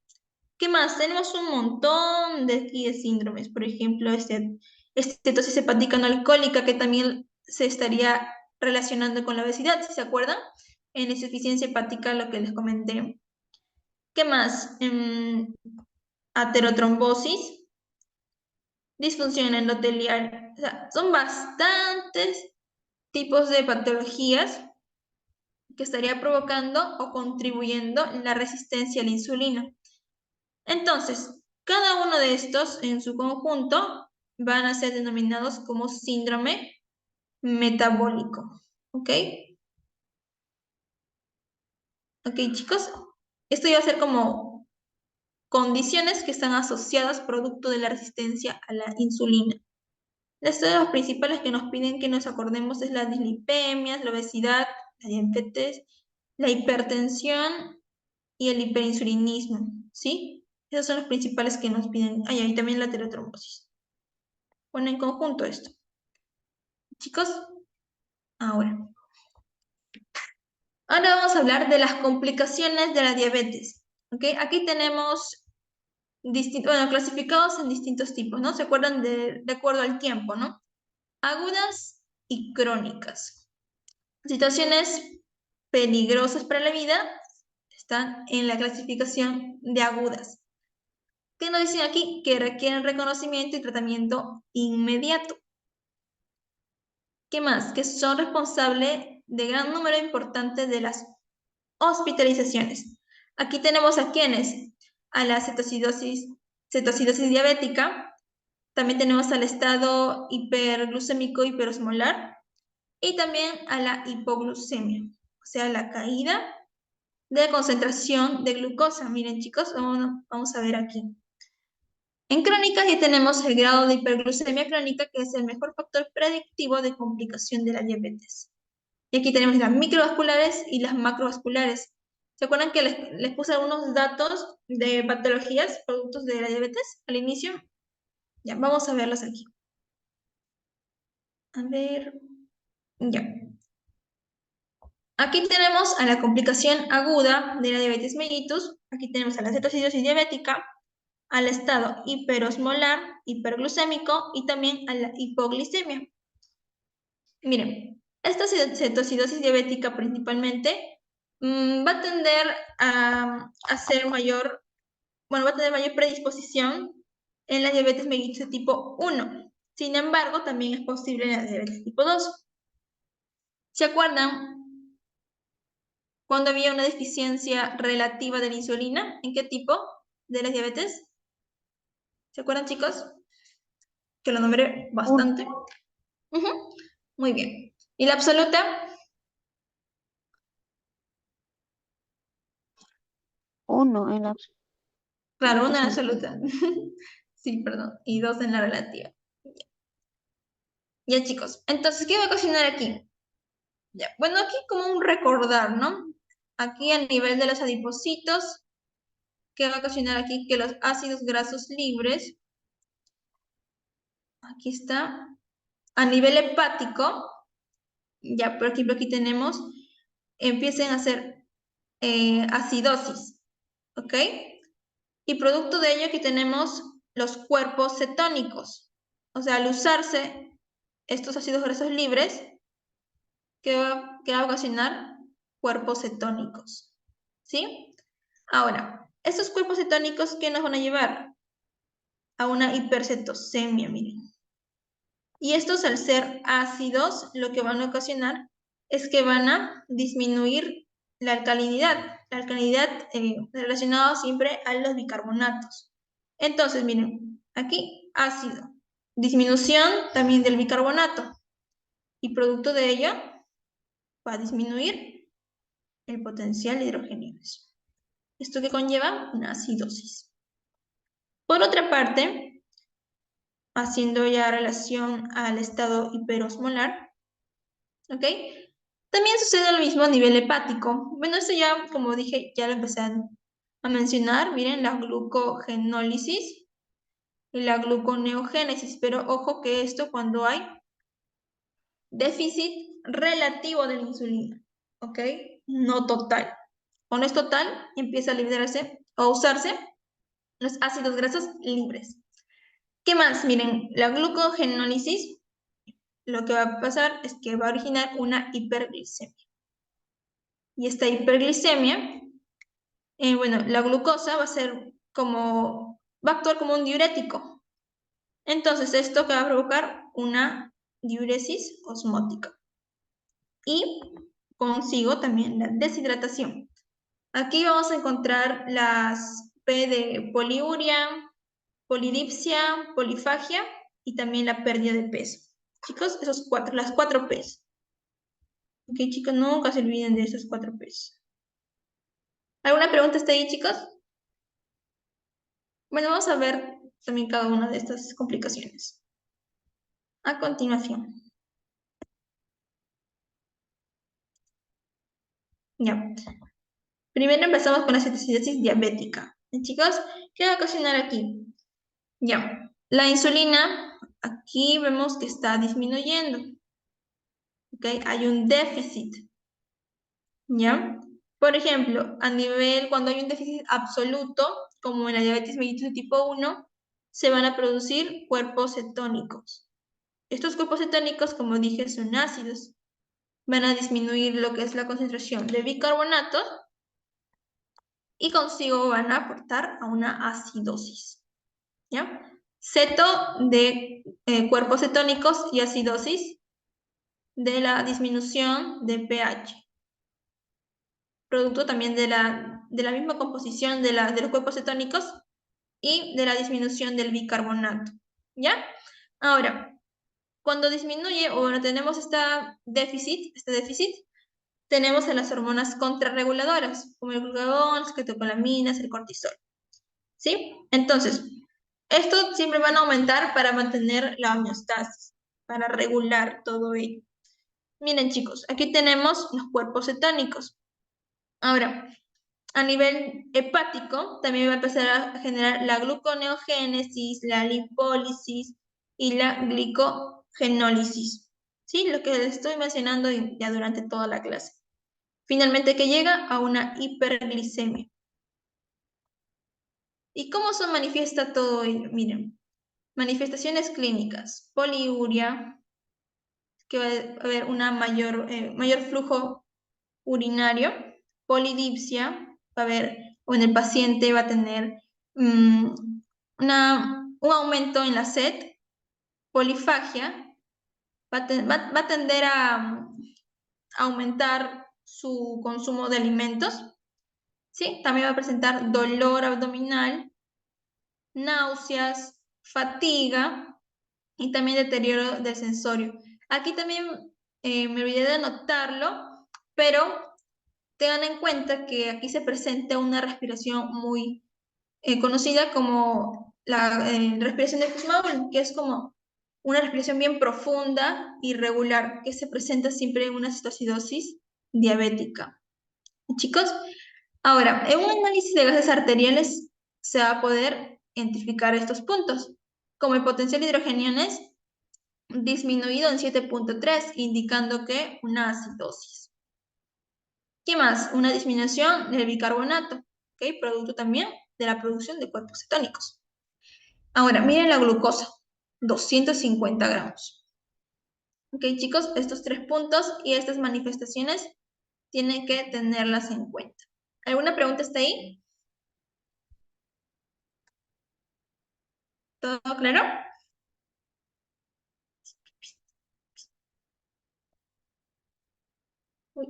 A: ¿Qué más? Tenemos un montón de aquí de síndromes. Por ejemplo, estetosis hepática no alcohólica, que también se estaría relacionando con la obesidad, si se acuerdan. En insuficiencia hepática, lo que les comenté. ¿Qué más? Aterotrombosis, disfunción endotelial. O sea, son bastantes tipos de patologías que estaría provocando o contribuyendo la resistencia a la insulina. Entonces, cada uno de estos en su conjunto van a ser denominados como síndrome metabólico. ¿Ok? Ok, chicos. Esto iba a ser como condiciones que están asociadas producto de la resistencia a la insulina. Estos de los principales que nos piden que nos acordemos es la dislipemia, la obesidad, la diabetes, la hipertensión y el hiperinsulinismo, ¿sí? Esos son los principales que nos piden. Y también la aterotrombosis. Bueno, en conjunto esto. Chicos, ahora. Ahora vamos a hablar de las complicaciones de la diabetes. ¿Ok? Aquí tenemos clasificados en distintos tipos, ¿no? ¿Se acuerdan de acuerdo al tiempo, ¿no? Agudas y crónicas. Situaciones peligrosas para la vida están en la clasificación de agudas. ¿Qué nos dicen aquí? Que requieren reconocimiento y tratamiento inmediato. ¿Qué más? Que son responsables de gran número importante de las hospitalizaciones. Aquí tenemos a quienes, a la cetocidosis diabética, también tenemos al estado hiperglucémico hiperosmolar y también a la hipoglucemia, o sea, la caída de concentración de glucosa. Miren, chicos, vamos a ver aquí. En crónicas ya tenemos el grado de hiperglucemia crónica, que es el mejor factor predictivo de complicación de la diabetes. Y aquí tenemos las microvasculares y las macrovasculares. ¿Se acuerdan que les puse algunos datos de patologías, productos de la diabetes al inicio? Ya, vamos a verlos aquí. A ver, ya. Aquí tenemos a la complicación aguda de la diabetes mellitus. Aquí tenemos a la cetocidosis diabética, al estado hiperosmolar, hiperglucémico y también a la hipoglicemia. Miren, esta cetocidosis diabética principalmente va a tender a ser mayor, bueno, va a tener mayor predisposición en la diabetes mellitus de tipo 1. Sin embargo, también es posible en la diabetes tipo 2. ¿Se acuerdan cuando había una deficiencia relativa de la insulina? ¿En qué tipo de la diabetes? ¿Se acuerdan, chicos? Que lo nombré bastante. Muy bien. ¿Y la absoluta?
B: 1 en la
A: Claro, una en la absoluta. Sí, perdón. Y 2 en la relativa. Ya, chicos. Entonces, ¿qué va a ocasionar aquí? Ya. Bueno, aquí como un recordar, ¿no? Aquí a nivel de los adipocitos, ¿qué va a ocasionar aquí? Que los ácidos grasos libres, aquí está, a nivel hepático, ya por ejemplo aquí tenemos, empiecen a hacer acidosis, ¿ok? Y producto de ello aquí tenemos los cuerpos cetónicos. O sea, al usarse estos ácidos grasos libres, ¿qué va a ocasionar? Cuerpos cetónicos, ¿sí? Ahora, estos cuerpos cetónicos, ¿qué nos van a llevar? A una hipercetosemia, miren. Y estos, al ser ácidos, lo que van a ocasionar es que van a disminuir la alcalinidad. La alcalinidad relacionada siempre a los bicarbonatos. Entonces, miren, aquí ácido. Disminución también del bicarbonato. Y producto de ello va a disminuir el potencial de hidrogeniones. Esto que conlleva una acidosis. Por otra parte, haciendo ya relación al estado hiperosmolar, ¿ok? También sucede lo mismo a nivel hepático. Bueno, esto ya, como dije, ya lo empecé a mencionar. Miren, la glucogenólisis y la gluconeogénesis. Pero ojo que esto cuando hay déficit relativo de la insulina, ¿ok? No total. Cuando es total, empieza a liberarse o a usarse los ácidos grasos libres. ¿Qué más? Miren, la glucogenólisis, lo que va a pasar es que va a originar una hiperglicemia. Y esta hiperglicemia, bueno, la glucosa va a actuar como un diurético. Entonces, esto que va a provocar una diuresis osmótica. Y consigo también la deshidratación. Aquí vamos a encontrar las P de poliuria, polidipsia, polifagia y también la pérdida de peso. Chicos, las 4 P's. Ok, chicos, nunca se olviden de esas 4 P's. ¿Alguna pregunta hasta ahí, chicos? Bueno, vamos a ver también cada una de estas complicaciones. A continuación. Ya. Primero empezamos con la cetoacidosis diabética. Chicos, ¿qué va a ocasionar aquí? Ya. La insulina, aquí vemos que está disminuyendo. ¿Ok? Hay un déficit. ¿Ya? Por ejemplo, cuando hay un déficit absoluto, como en la diabetes mellitus tipo 1, se van a producir cuerpos cetónicos. Estos cuerpos cetónicos, como dije, son ácidos. Van a disminuir lo que es la concentración de bicarbonato y consigo van a aportar a una acidosis. ¿Ya? Ceto de cuerpos cetónicos y acidosis de la disminución de pH. Producto también de la misma composición de los cuerpos cetónicos y de la disminución del bicarbonato. ¿Ya? Ahora, cuando disminuye o bueno, tenemos este déficit, tenemos a las hormonas contrarreguladoras, como el glucagón, las catecolaminas, el cortisol. ¿Sí? Entonces, estos siempre van a aumentar para mantener la homeostasis, para regular todo ello. Miren, chicos, aquí tenemos los cuerpos cetónicos. Ahora, a nivel hepático, también va a empezar a generar la gluconeogénesis, la lipólisis y la glicogenólisis. ¿Sí? Lo que les estoy mencionando ya durante toda la clase. Finalmente, que llega a una hiperglicemia. ¿Y cómo se manifiesta todo ello? Miren, manifestaciones clínicas, poliuria, que va a haber una mayor flujo urinario, polidipsia, va a haber, o en el paciente va a tener un aumento en la sed, polifagia, va a tender a aumentar su consumo de alimentos, ¿sí? También va a presentar dolor abdominal, náuseas, fatiga y también deterioro del sensorio. Aquí también me olvidé de anotarlo, pero tengan en cuenta que aquí se presenta una respiración muy conocida como la respiración de Kussmaul, que es como una respiración bien profunda y regular, que se presenta siempre en una cetoacidosis diabética. Chicos, ahora, en un análisis de gases arteriales se va a poder identificar estos puntos, como el potencial de hidrogeniones disminuido en 7.3, indicando que una acidosis. ¿Qué más? Una disminución del bicarbonato, ¿ok? Producto también de la producción de cuerpos cetónicos. Ahora, miren la glucosa, 250 gramos. Ok, chicos, estos 3 puntos y estas manifestaciones tienen que tenerlas en cuenta. ¿Alguna pregunta hasta ahí? ¿Todo claro? Uy.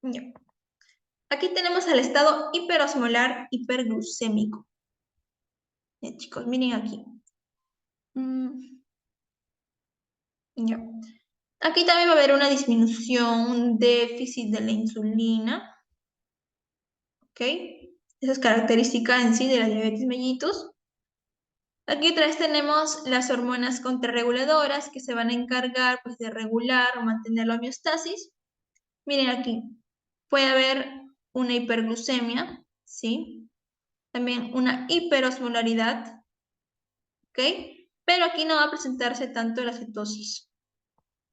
A: Ya. Aquí tenemos el estado hiperosmolar hiperglucémico. Chicos, miren aquí. Ya. Aquí también va a haber una disminución, un déficit de la insulina. ¿Ok? Esa es característica en sí de la diabetes mellitus. Aquí otra vez tenemos las hormonas contrarreguladoras que se van a encargar pues, de regular o mantener la homeostasis. Miren aquí, puede haber una hiperglucemia, ¿sí? También una hiperosmolaridad, ¿ok? Pero aquí no va a presentarse tanto la cetosis,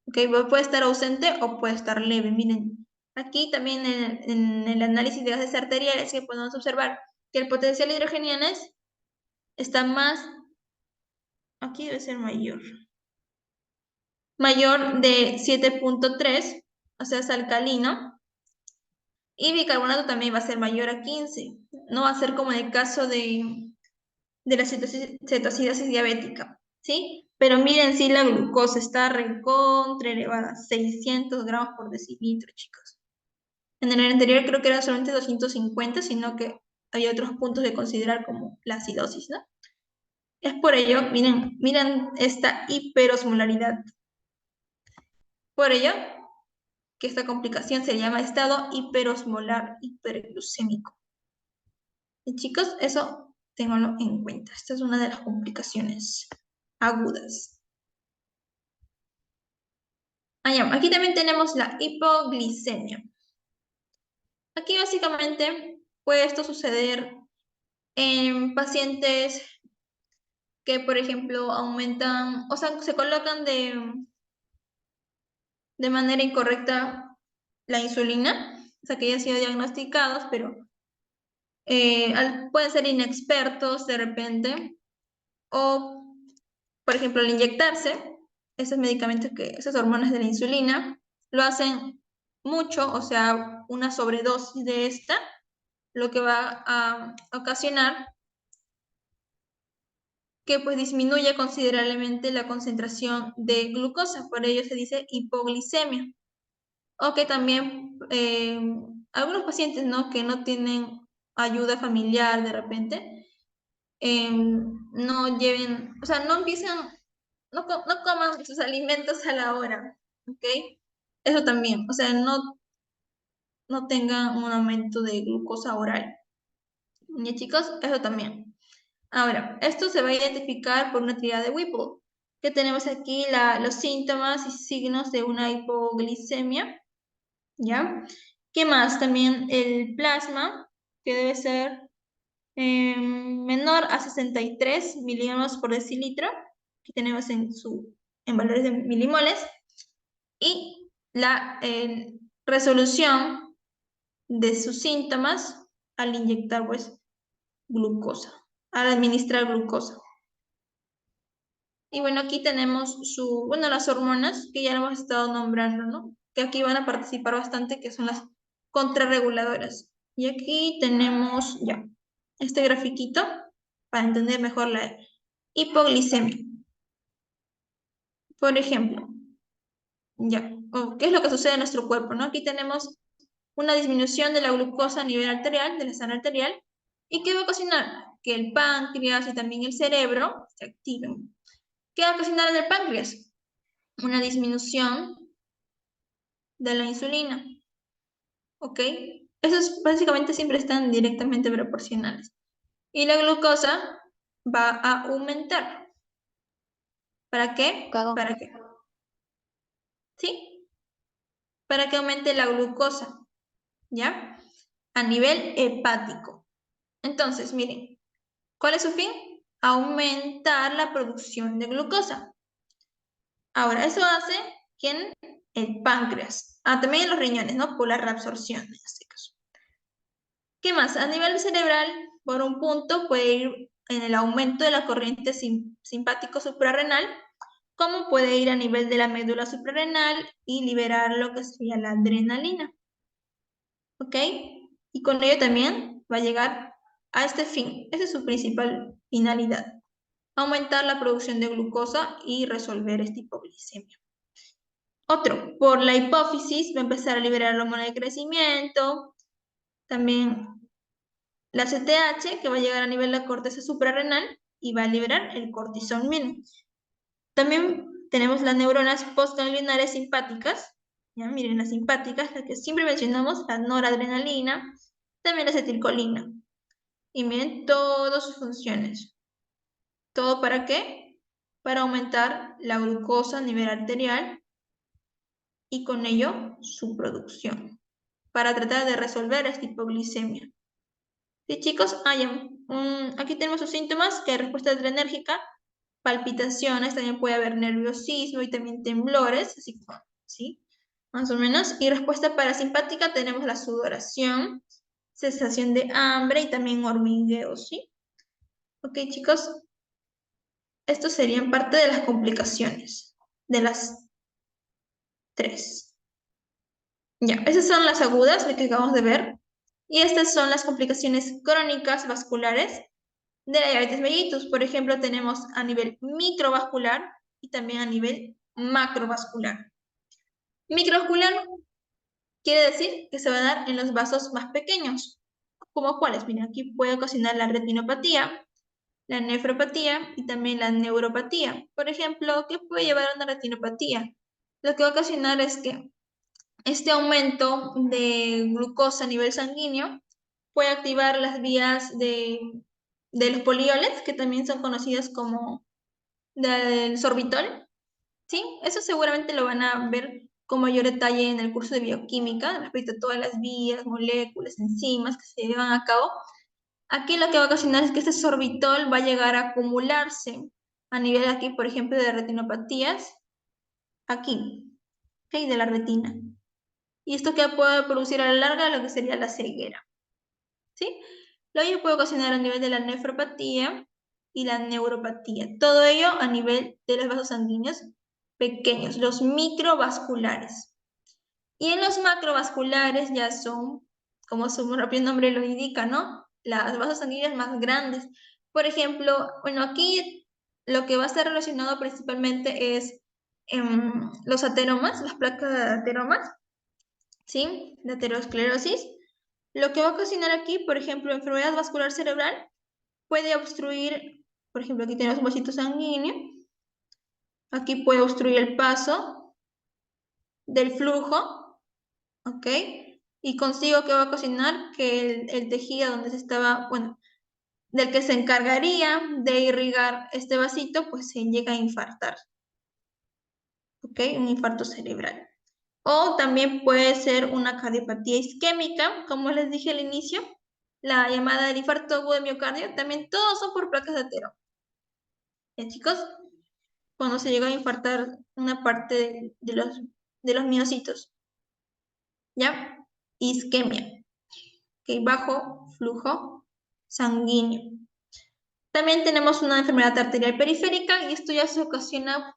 A: ¿ok? Puede estar ausente o puede estar leve. Miren, aquí también en el análisis de gases arteriales que podemos observar que el potencial hidrogenianes está más, aquí debe ser mayor de 7.3, o sea, es alcalino, y bicarbonato también va a ser mayor a 15. No va a ser como en el caso de la cetosidasis diabética, ¿sí? Pero miren, si la glucosa está recontra elevada, 600 gramos por decilitro, chicos. En el anterior creo que era solamente 250, sino que había otros puntos de considerar como la acidosis, ¿no? Es por ello, miren esta hiperosmolaridad. Por ello, que esta complicación se llama estado hiperosmolar hiperglucémico. Y chicos, eso ténganlo en cuenta. Esta es una de las complicaciones agudas. Aquí también tenemos la hipoglicemia. Aquí básicamente puede esto suceder en pacientes que, por ejemplo, aumentan, o sea, se colocan de manera incorrecta la insulina, o sea, que ya han sido diagnosticados, pero pueden ser inexpertos de repente, o, por ejemplo, al inyectarse, esos medicamentos, esas hormonas de la insulina, lo hacen mucho, o sea, una sobredosis de esta, lo que va a ocasionar que pues disminuye considerablemente la concentración de glucosa, por ello se dice hipoglicemia. O que también algunos pacientes, ¿no? Que no tienen ayuda familiar de repente, no lleven, o sea, no empiezan, no coman sus alimentos a la hora, ¿ok? Eso también, o sea, no tengan un aumento de glucosa oral. Y chicos, eso también. Ahora, esto se va a identificar por una actividad de Whipple, que tenemos aquí los síntomas y signos de una hipoglicemia, ¿ya? ¿Qué más? También el plasma, que debe ser menor a 63 miligramos por decilitro, que tenemos en valores de milimoles, y la resolución de sus síntomas al inyectar, pues, glucosa, al administrar glucosa. Y bueno, aquí tenemos las hormonas que ya lo hemos estado nombrando, ¿no? Que aquí van a participar bastante, que son las contrarreguladoras. Y aquí tenemos ya este grafiquito para entender mejor la hipoglicemia. Por ejemplo, ¿qué es lo que sucede en nuestro cuerpo, no? Aquí tenemos una disminución de la glucosa a nivel arterial, de la sangre arterial, y que va a ocasionar que el páncreas y también el cerebro se activen. ¿Qué va a ocasionar en el páncreas? Una disminución de la insulina, ¿ok? Esos básicamente siempre están directamente proporcionales. Y la glucosa va a aumentar. ¿Para qué?
B: Cago.
A: ¿Para qué? ¿Sí? Para que aumente la glucosa, ¿ya? A nivel hepático. Entonces, miren, ¿cuál es su fin? Aumentar la producción de glucosa. Ahora, eso hace, ¿quién? El páncreas. También en los riñones, ¿no? Por la reabsorción, en este caso. ¿Qué más? A nivel cerebral, por un punto, puede ir en el aumento de la corriente simpático suprarrenal, como puede ir a nivel de la médula suprarrenal y liberar lo que sería la adrenalina. ¿Ok? Y con ello también va a llegar a este fin. Esa es su principal finalidad. Aumentar la producción de glucosa y resolver esta hipoglicemia. Otro, por la hipófisis va a empezar a liberar la hormona de crecimiento, también la CTH, que va a llegar a nivel de la corteza suprarrenal y va a liberar el cortisol. Miren, también tenemos las neuronas postganglionares simpáticas. ¿Ya? Miren, las simpáticas, las que siempre mencionamos, la noradrenalina, también la acetilcolina. Y miren todas sus funciones. ¿Todo para qué? Para aumentar la glucosa a nivel arterial y con ello su producción, para tratar de resolver esta hipoglicemia. ¿Sí, chicos? Aquí tenemos sus síntomas, que es respuesta adrenérgica, palpitaciones, también puede haber nerviosismo y también temblores, así, ¿sí? Más o menos. Y respuesta parasimpática tenemos la sudoración, sensación de hambre y también hormigueo, ¿sí? Ok, chicos, estos serían parte de las complicaciones, de las 3. Ya, esas son las agudas, las que acabamos de ver. Y estas son las complicaciones crónicas vasculares de la diabetes mellitus. Por ejemplo, tenemos a nivel microvascular y también a nivel macrovascular. Microvascular quiere decir que se va a dar en los vasos más pequeños. ¿Como cuáles? Miren, aquí puede ocasionar la retinopatía, la nefropatía y también la neuropatía. Por ejemplo, ¿qué puede llevar a una retinopatía? Lo que va a ocasionar es que este aumento de glucosa a nivel sanguíneo puede activar las vías de los polioles, que también son conocidas como del sorbitol, ¿sí? Eso seguramente lo van a ver con mayor detalle en el curso de bioquímica, respecto a todas las vías, moléculas, enzimas que se llevan a cabo. Aquí lo que va a ocasionar es que este sorbitol va a llegar a acumularse a nivel aquí, por ejemplo, de retinopatías, aquí, ¿ok? De la retina. Y esto que puede producir a la larga lo que sería la ceguera, ¿sí? Lo ello puede ocasionar a nivel de la nefropatía y la neuropatía. Todo ello a nivel de los vasos sanguíneos pequeños, los microvasculares. Y en los macrovasculares ya son, como su propio nombre lo indica, ¿no? Las vasos sanguíneos más grandes. Por ejemplo, bueno, aquí lo que va a estar relacionado principalmente es los ateromas, las placas de ateromas, ¿sí? De aterosclerosis. Lo que va a ocasionar aquí, por ejemplo, enfermedad vascular cerebral, puede obstruir, por ejemplo, aquí tenemos un vasito sanguíneo, aquí puede obstruir el paso del flujo, ¿ok? Y consigo que va a ocasionar que el tejido donde se estaba, bueno, del que se encargaría de irrigar este vasito, pues se llega a infartar, ¿ok? Un infarto cerebral. O también puede ser una cardiopatía isquémica, como les dije al inicio, la llamada del infarto agudo de miocardio, también todos son por placas de atero. ¿Ya, chicos? Cuando se llega a infartar una parte de los miocitos. ¿Ya? Isquemia. Okay, bajo flujo sanguíneo. También tenemos una enfermedad arterial periférica y esto ya se ocasiona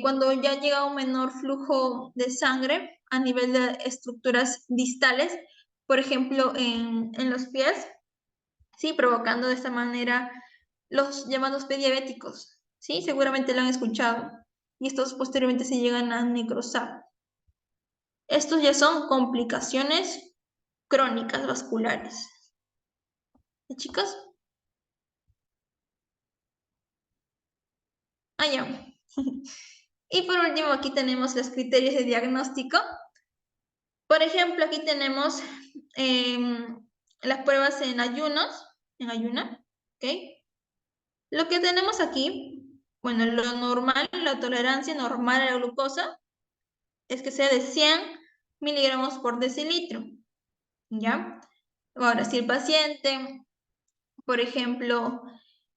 A: cuando ya llega un menor flujo de sangre a nivel de estructuras distales, por ejemplo, en los pies, ¿sí? Provocando de esta manera los llamados pies diabéticos, ¿sí? Seguramente lo han escuchado y estos posteriormente se llegan a necrosar. Estos ya son complicaciones crónicas vasculares. ¿Y, chicos? Ya. Y por último, aquí tenemos los criterios de diagnóstico. Por ejemplo, aquí tenemos las pruebas en ayuna, ¿ok? Lo que tenemos aquí, bueno, lo normal, la tolerancia normal a la glucosa, es que sea de 100 miligramos por decilitro, ¿ya? Ahora, si el paciente, por ejemplo,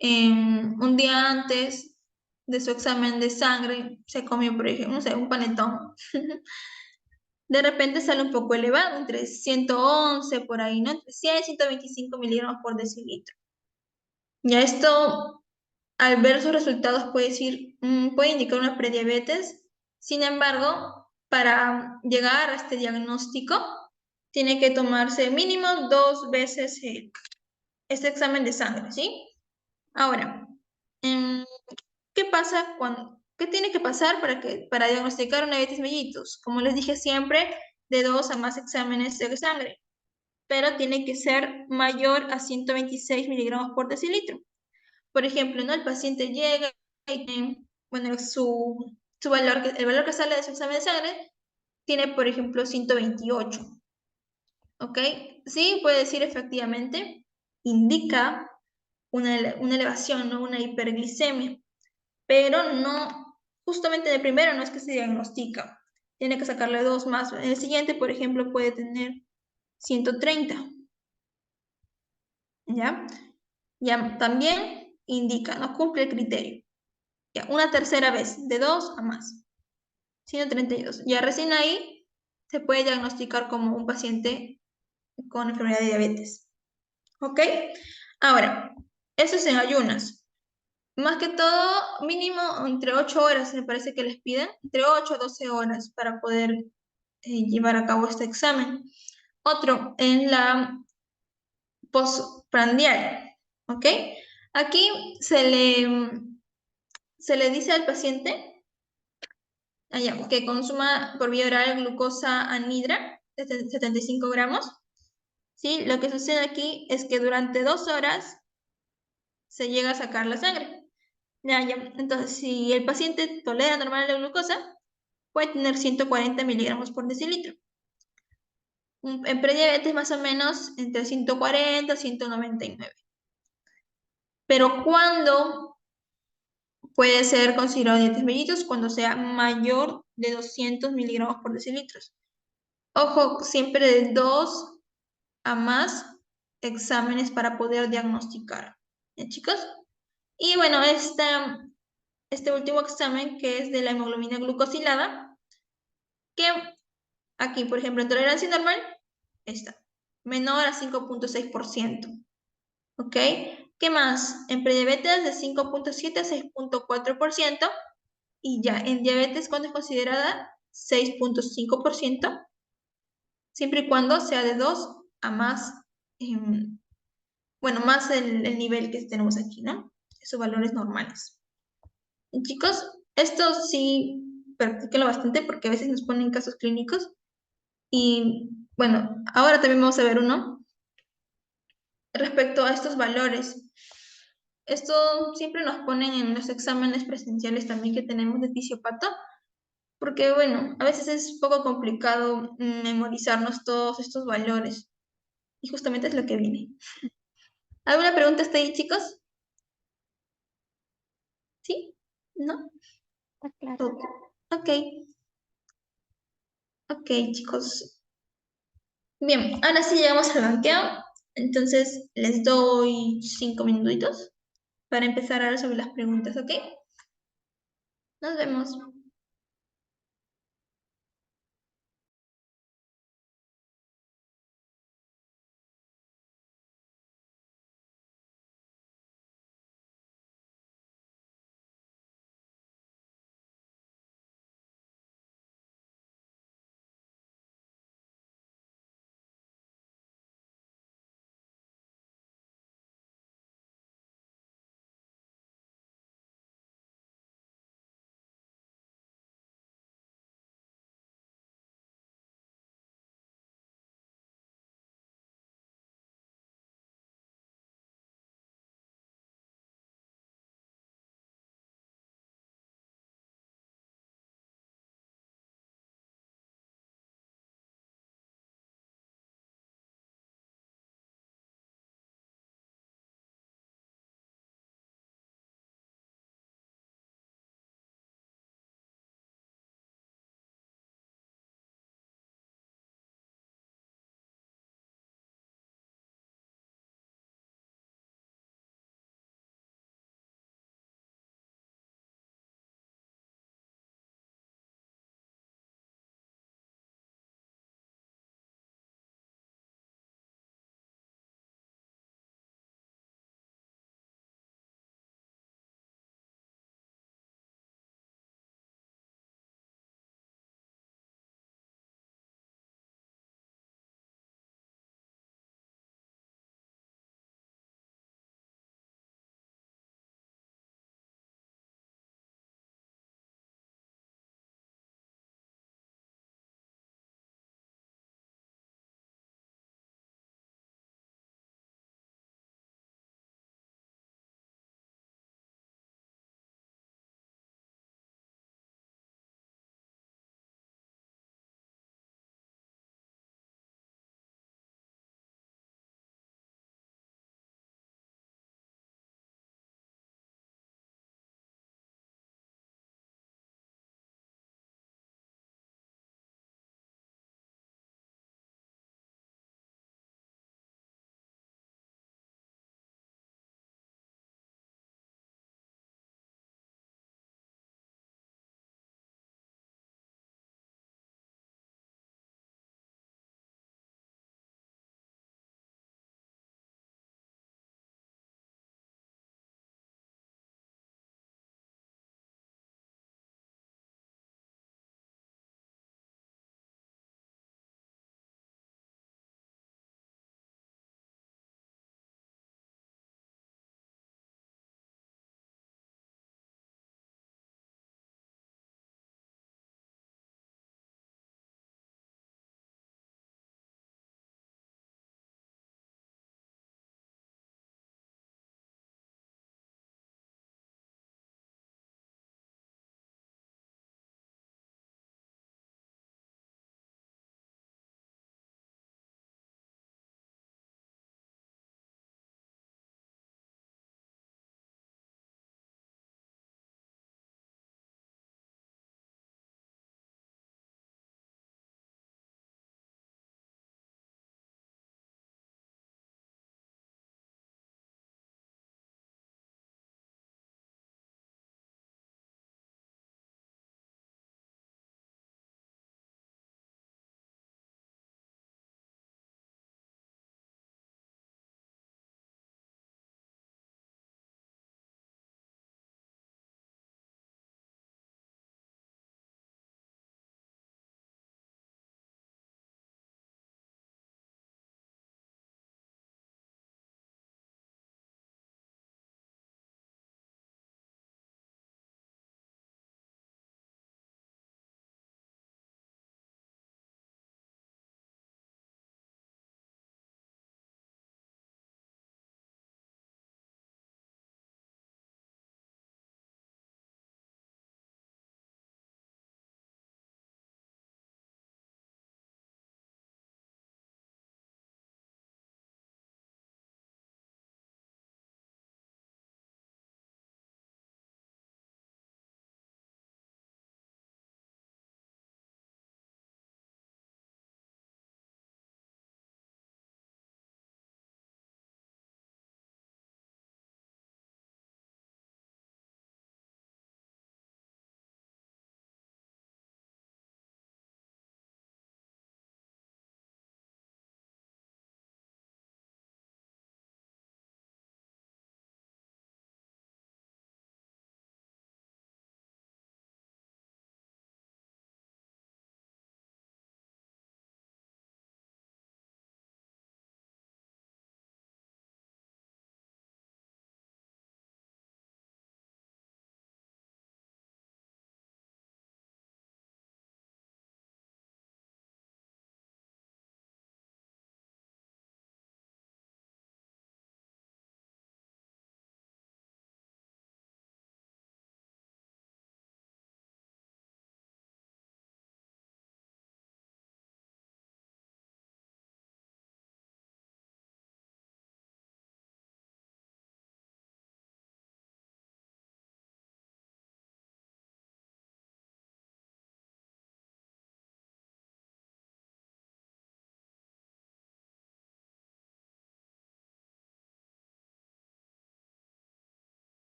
A: un día antes de su examen de sangre, se comió, por ejemplo, no sé, un panetón, de repente sale un poco elevado, entre 111 por ahí, ¿no? Entre 100 y 125 miligramos por decilitro. Ya esto, al ver sus resultados, puede indicar una prediabetes. Sin embargo, para llegar a este diagnóstico, tiene que tomarse mínimo 2 veces este examen de sangre, ¿sí? Ahora, ¿qué pasa qué tiene que pasar para diagnosticar una diabetes mellitus? Como les dije siempre, de 2 a más exámenes de sangre, pero tiene que ser mayor a 126 miligramos por decilitro. Por ejemplo, ¿no? El paciente llega y tiene bueno, su valor, el valor que sale de su examen de sangre tiene, por ejemplo, 128. ¿Ok? Sí, puede decir efectivamente, indica una elevación, ¿no? Una hiperglicemia, pero no, justamente de primero no es que se diagnostica, tiene que sacarle 2 más. En el siguiente, por ejemplo, puede tener 130, ¿ya? Ya también indica, no cumple el criterio. Ya, una tercera vez, de 2 a más, 132. Ya recién ahí se puede diagnosticar como un paciente con enfermedad de diabetes. ¿Ok? Ahora, eso es en ayunas. Más que todo, mínimo entre 8 horas, me parece que les piden, entre 8 a 12 horas para poder llevar a cabo este examen. Otro, en la postprandial, ¿ok? Aquí se le dice al paciente que consuma por vía oral glucosa anhidra de 75 gramos. ¿Sí? Lo que sucede aquí es que durante 2 horas se llega a sacar la sangre. Ya. Entonces, si el paciente tolera normal la glucosa, puede tener 140 miligramos por decilitro. En prediabetes más o menos entre 140 y 199. Pero ¿cuándo puede ser considerado diabetes mellitus? Cuando sea mayor de 200 miligramos por decilitro. Ojo, siempre de 2 a más exámenes para poder diagnosticar. ¿Ya, chicos? Y bueno, este último examen, que es de la hemoglobina glucosilada, que aquí, por ejemplo, en tolerancia normal, está menor a 5.6%. ¿Ok? ¿Qué más? En prediabetes de 5.7 a 6.4%. Y ya en diabetes, ¿cuándo es considerada? 6.5%, siempre y cuando sea de 2 a más, bueno, más el nivel que tenemos aquí, ¿no? Esos valores normales. Y chicos, esto sí, practíquenlo bastante porque a veces nos ponen casos clínicos. Y bueno, ahora también vamos a ver uno respecto a estos valores. Esto siempre nos ponen en los exámenes presenciales también que tenemos de fisiopato, porque bueno, a veces es un poco complicado memorizarnos todos estos valores. Y justamente es lo que viene. ¿Alguna pregunta hasta ahí, chicos? ¿Sí? ¿No?
B: Está claro.
A: Ok. Ok, chicos. Bien, ahora sí llegamos al banqueo. Entonces les doy 5 minutitos para empezar a hablar sobre las preguntas, ¿ok? Nos vemos.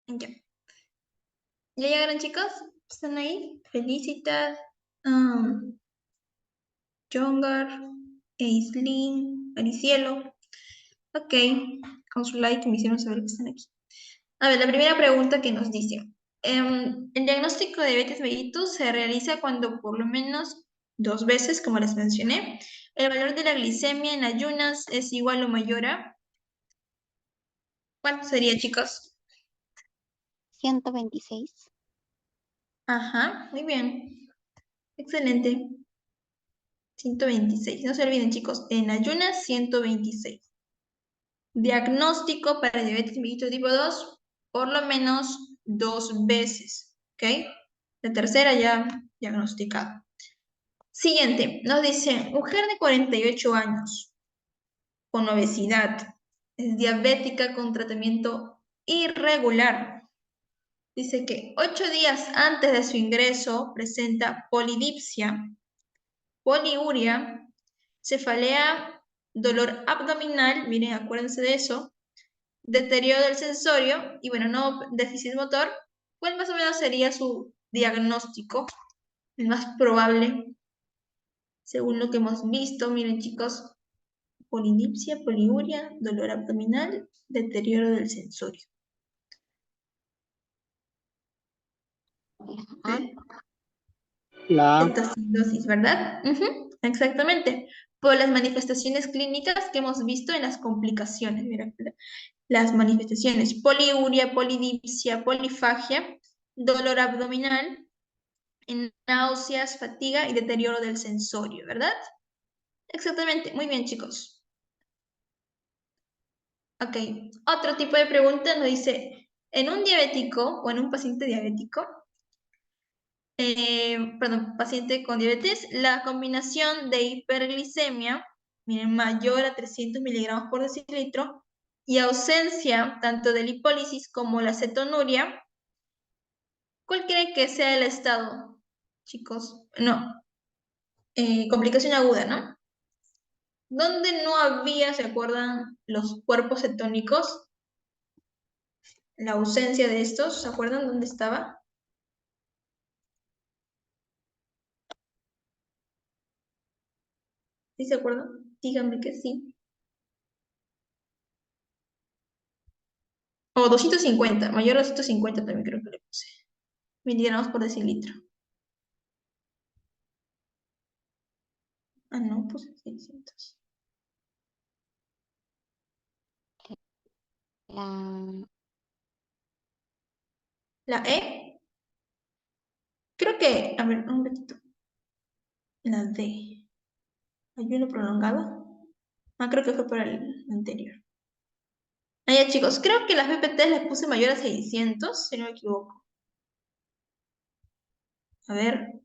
A: Ya. ¿Ya llegaron, chicos? ¿Están ahí? Felicitas, Jongar, Aislinn, Maricielo. Ok, con su like me hicieron saber que están aquí. A ver, la primera pregunta que nos dice. El diagnóstico de diabetes mellitus se realiza cuando por lo menos 2 veces, como les mencioné, el valor de la glicemia en ayunas es igual o mayor a... ¿Cuánto sería, chicos?
B: 126.
A: Ajá, muy bien. Excelente. 126. No se olviden, chicos, en ayunas 126. Diagnóstico para diabetes mellitus tipo 2, por lo menos 2 veces. ¿Ok? La tercera ya diagnosticada. Siguiente, nos dice, mujer de 48 años con obesidad, es diabética con tratamiento irregular. Dice que 8 días antes de su ingreso presenta polidipsia, poliuria, cefalea, dolor abdominal, miren, acuérdense de eso, deterioro del sensorio y bueno, no déficit motor. ¿Cuál más o menos sería su diagnóstico? El más probable, según lo que hemos visto. Miren, chicos, polidipsia, poliuria, dolor abdominal, deterioro del sensorio.
B: Ah,
A: ¿Sí?
D: La A.
A: Cetocidosis, ¿verdad? Ujú, exactamente. Por las manifestaciones clínicas que hemos visto en las complicaciones. Mira, las manifestaciones: poliuria, polidipsia, polifagia, dolor abdominal, náuseas, fatiga y deterioro del sensorio, ¿verdad? Exactamente. Muy bien, chicos. Ok. Otro tipo de pregunta nos dice, en un diabético o en un paciente diabético, perdón, paciente con diabetes, la combinación de hiperglicemia, miren, mayor a 300 miligramos por decilitro, y ausencia tanto de lipólisis como la cetonuria, ¿cuál creen que sea el estado, chicos? No, complicación aguda, ¿no? ¿Dónde no había, se acuerdan, los cuerpos cetónicos? La ausencia de estos, ¿se acuerdan dónde estaba? ¿Sí se acuerdan? Díganme que sí. O 250, mayor a 250 también creo que le puse. Miligramos por decilitro. Ah, no, puse 600.
B: la,
A: La E, creo que, a ver, un ratito. La D, ayuno prolongado. Ah, creo que fue para el anterior. Ah, ya, chicos, creo que las PPT les puse mayor a 600, si no me equivoco. A ver,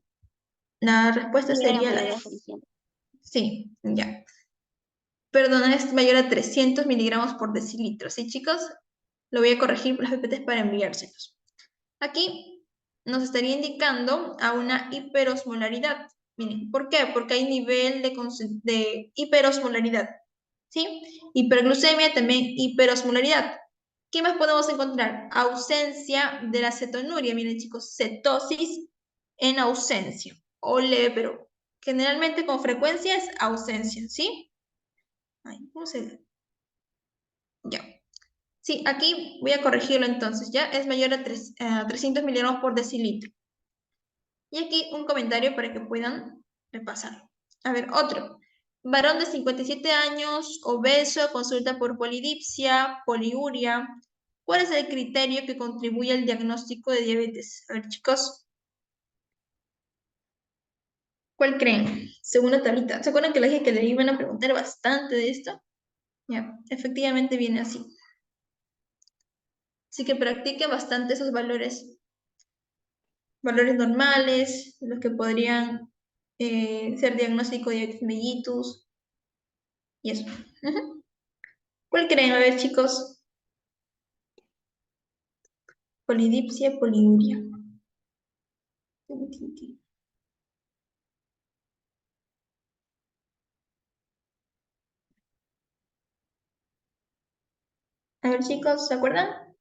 A: la respuesta
B: sí, era
A: sería
B: mayor
A: la...
B: a 600.
A: Sí, ya. Perdón, es mayor a 300 miligramos por decilitro. ¿Sí, chicos? Lo voy a corregir por las PPTs para enviárselos. Aquí nos estaría indicando a una hiperosmolaridad. Miren, ¿por qué? Porque hay nivel de hiperosmolaridad. ¿Sí? Hiperglucemia, también hiperosmolaridad. ¿Qué más podemos encontrar? Ausencia de la cetonuria. Miren, chicos, cetosis en ausencia. O leve, pero generalmente con frecuencia es ausencia, ¿sí? Ay, ¿cómo se ve? Ya. Sí, aquí voy a corregirlo entonces, ¿ya? Es mayor a 300 miligramos por decilitro. Y aquí un comentario para que puedan repasar. A ver, otro. Varón de 57 años, obeso, consulta por polidipsia, poliuria. ¿Cuál es el criterio que contribuye al diagnóstico de diabetes? A ver, chicos, ¿cuál creen? Según la tablita. ¿Se acuerdan que les dije que le iban a preguntar bastante de esto? Ya, efectivamente viene así. Así que practique bastante esos valores normales, los que podrían ser diagnóstico de diabetes mellitus y eso. Ujú. ¿Cuál creen? A ver, chicos. Polidipsia, poliuria. A ver, chicos, ¿se acuerdan?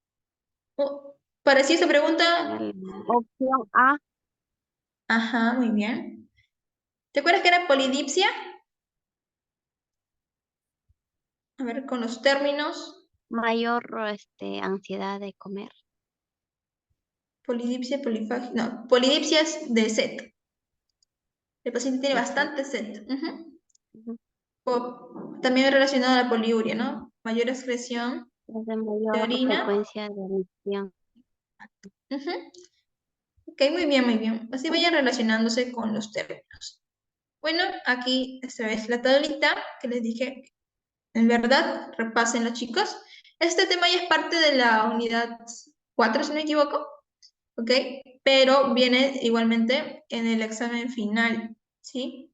A: Oh. ¿Pareció esa pregunta?
B: Opción A,
A: Ajá, muy bien. ¿Te acuerdas que era polidipsia? A ver, con los términos.
B: mayor ansiedad de comer.
A: Polidipsia, polifagia. No, polidipsia es de sed. El paciente tiene
B: De sed.
A: bastante sed. Ujú.
B: Ujú.
A: O también relacionado a la poliuria, ¿no? Mayor excreción
B: Es de
A: de
B: mayor
A: orina.
B: frecuencia de emisión.
A: Ujú. Ok, muy bien, muy bien. Así vayan relacionándose con los términos. Bueno, aquí esta vez la tablita que les dije. En verdad, repasen los chicos. Este tema ya es parte de la unidad 4, si no me equivoco. ¿Ok? Pero viene igualmente en el examen final, ¿sí?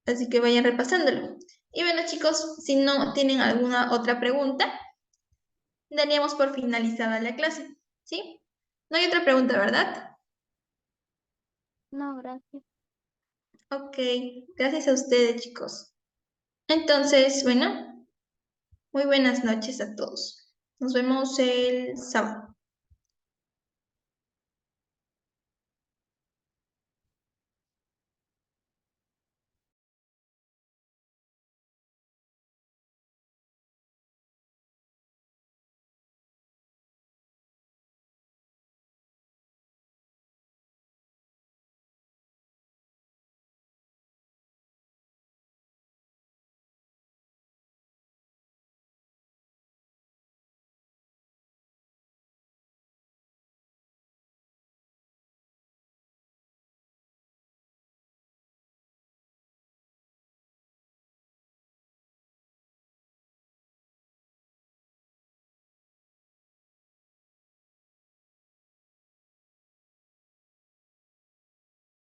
A: Así que vayan repasándolo. Y bueno, chicos, si no tienen alguna otra pregunta, daríamos por finalizada la clase, ¿sí? No hay otra pregunta, ¿verdad?
B: No, gracias.
A: Ok, gracias a ustedes, chicos. Entonces, bueno, muy buenas noches a todos. Nos vemos el sábado.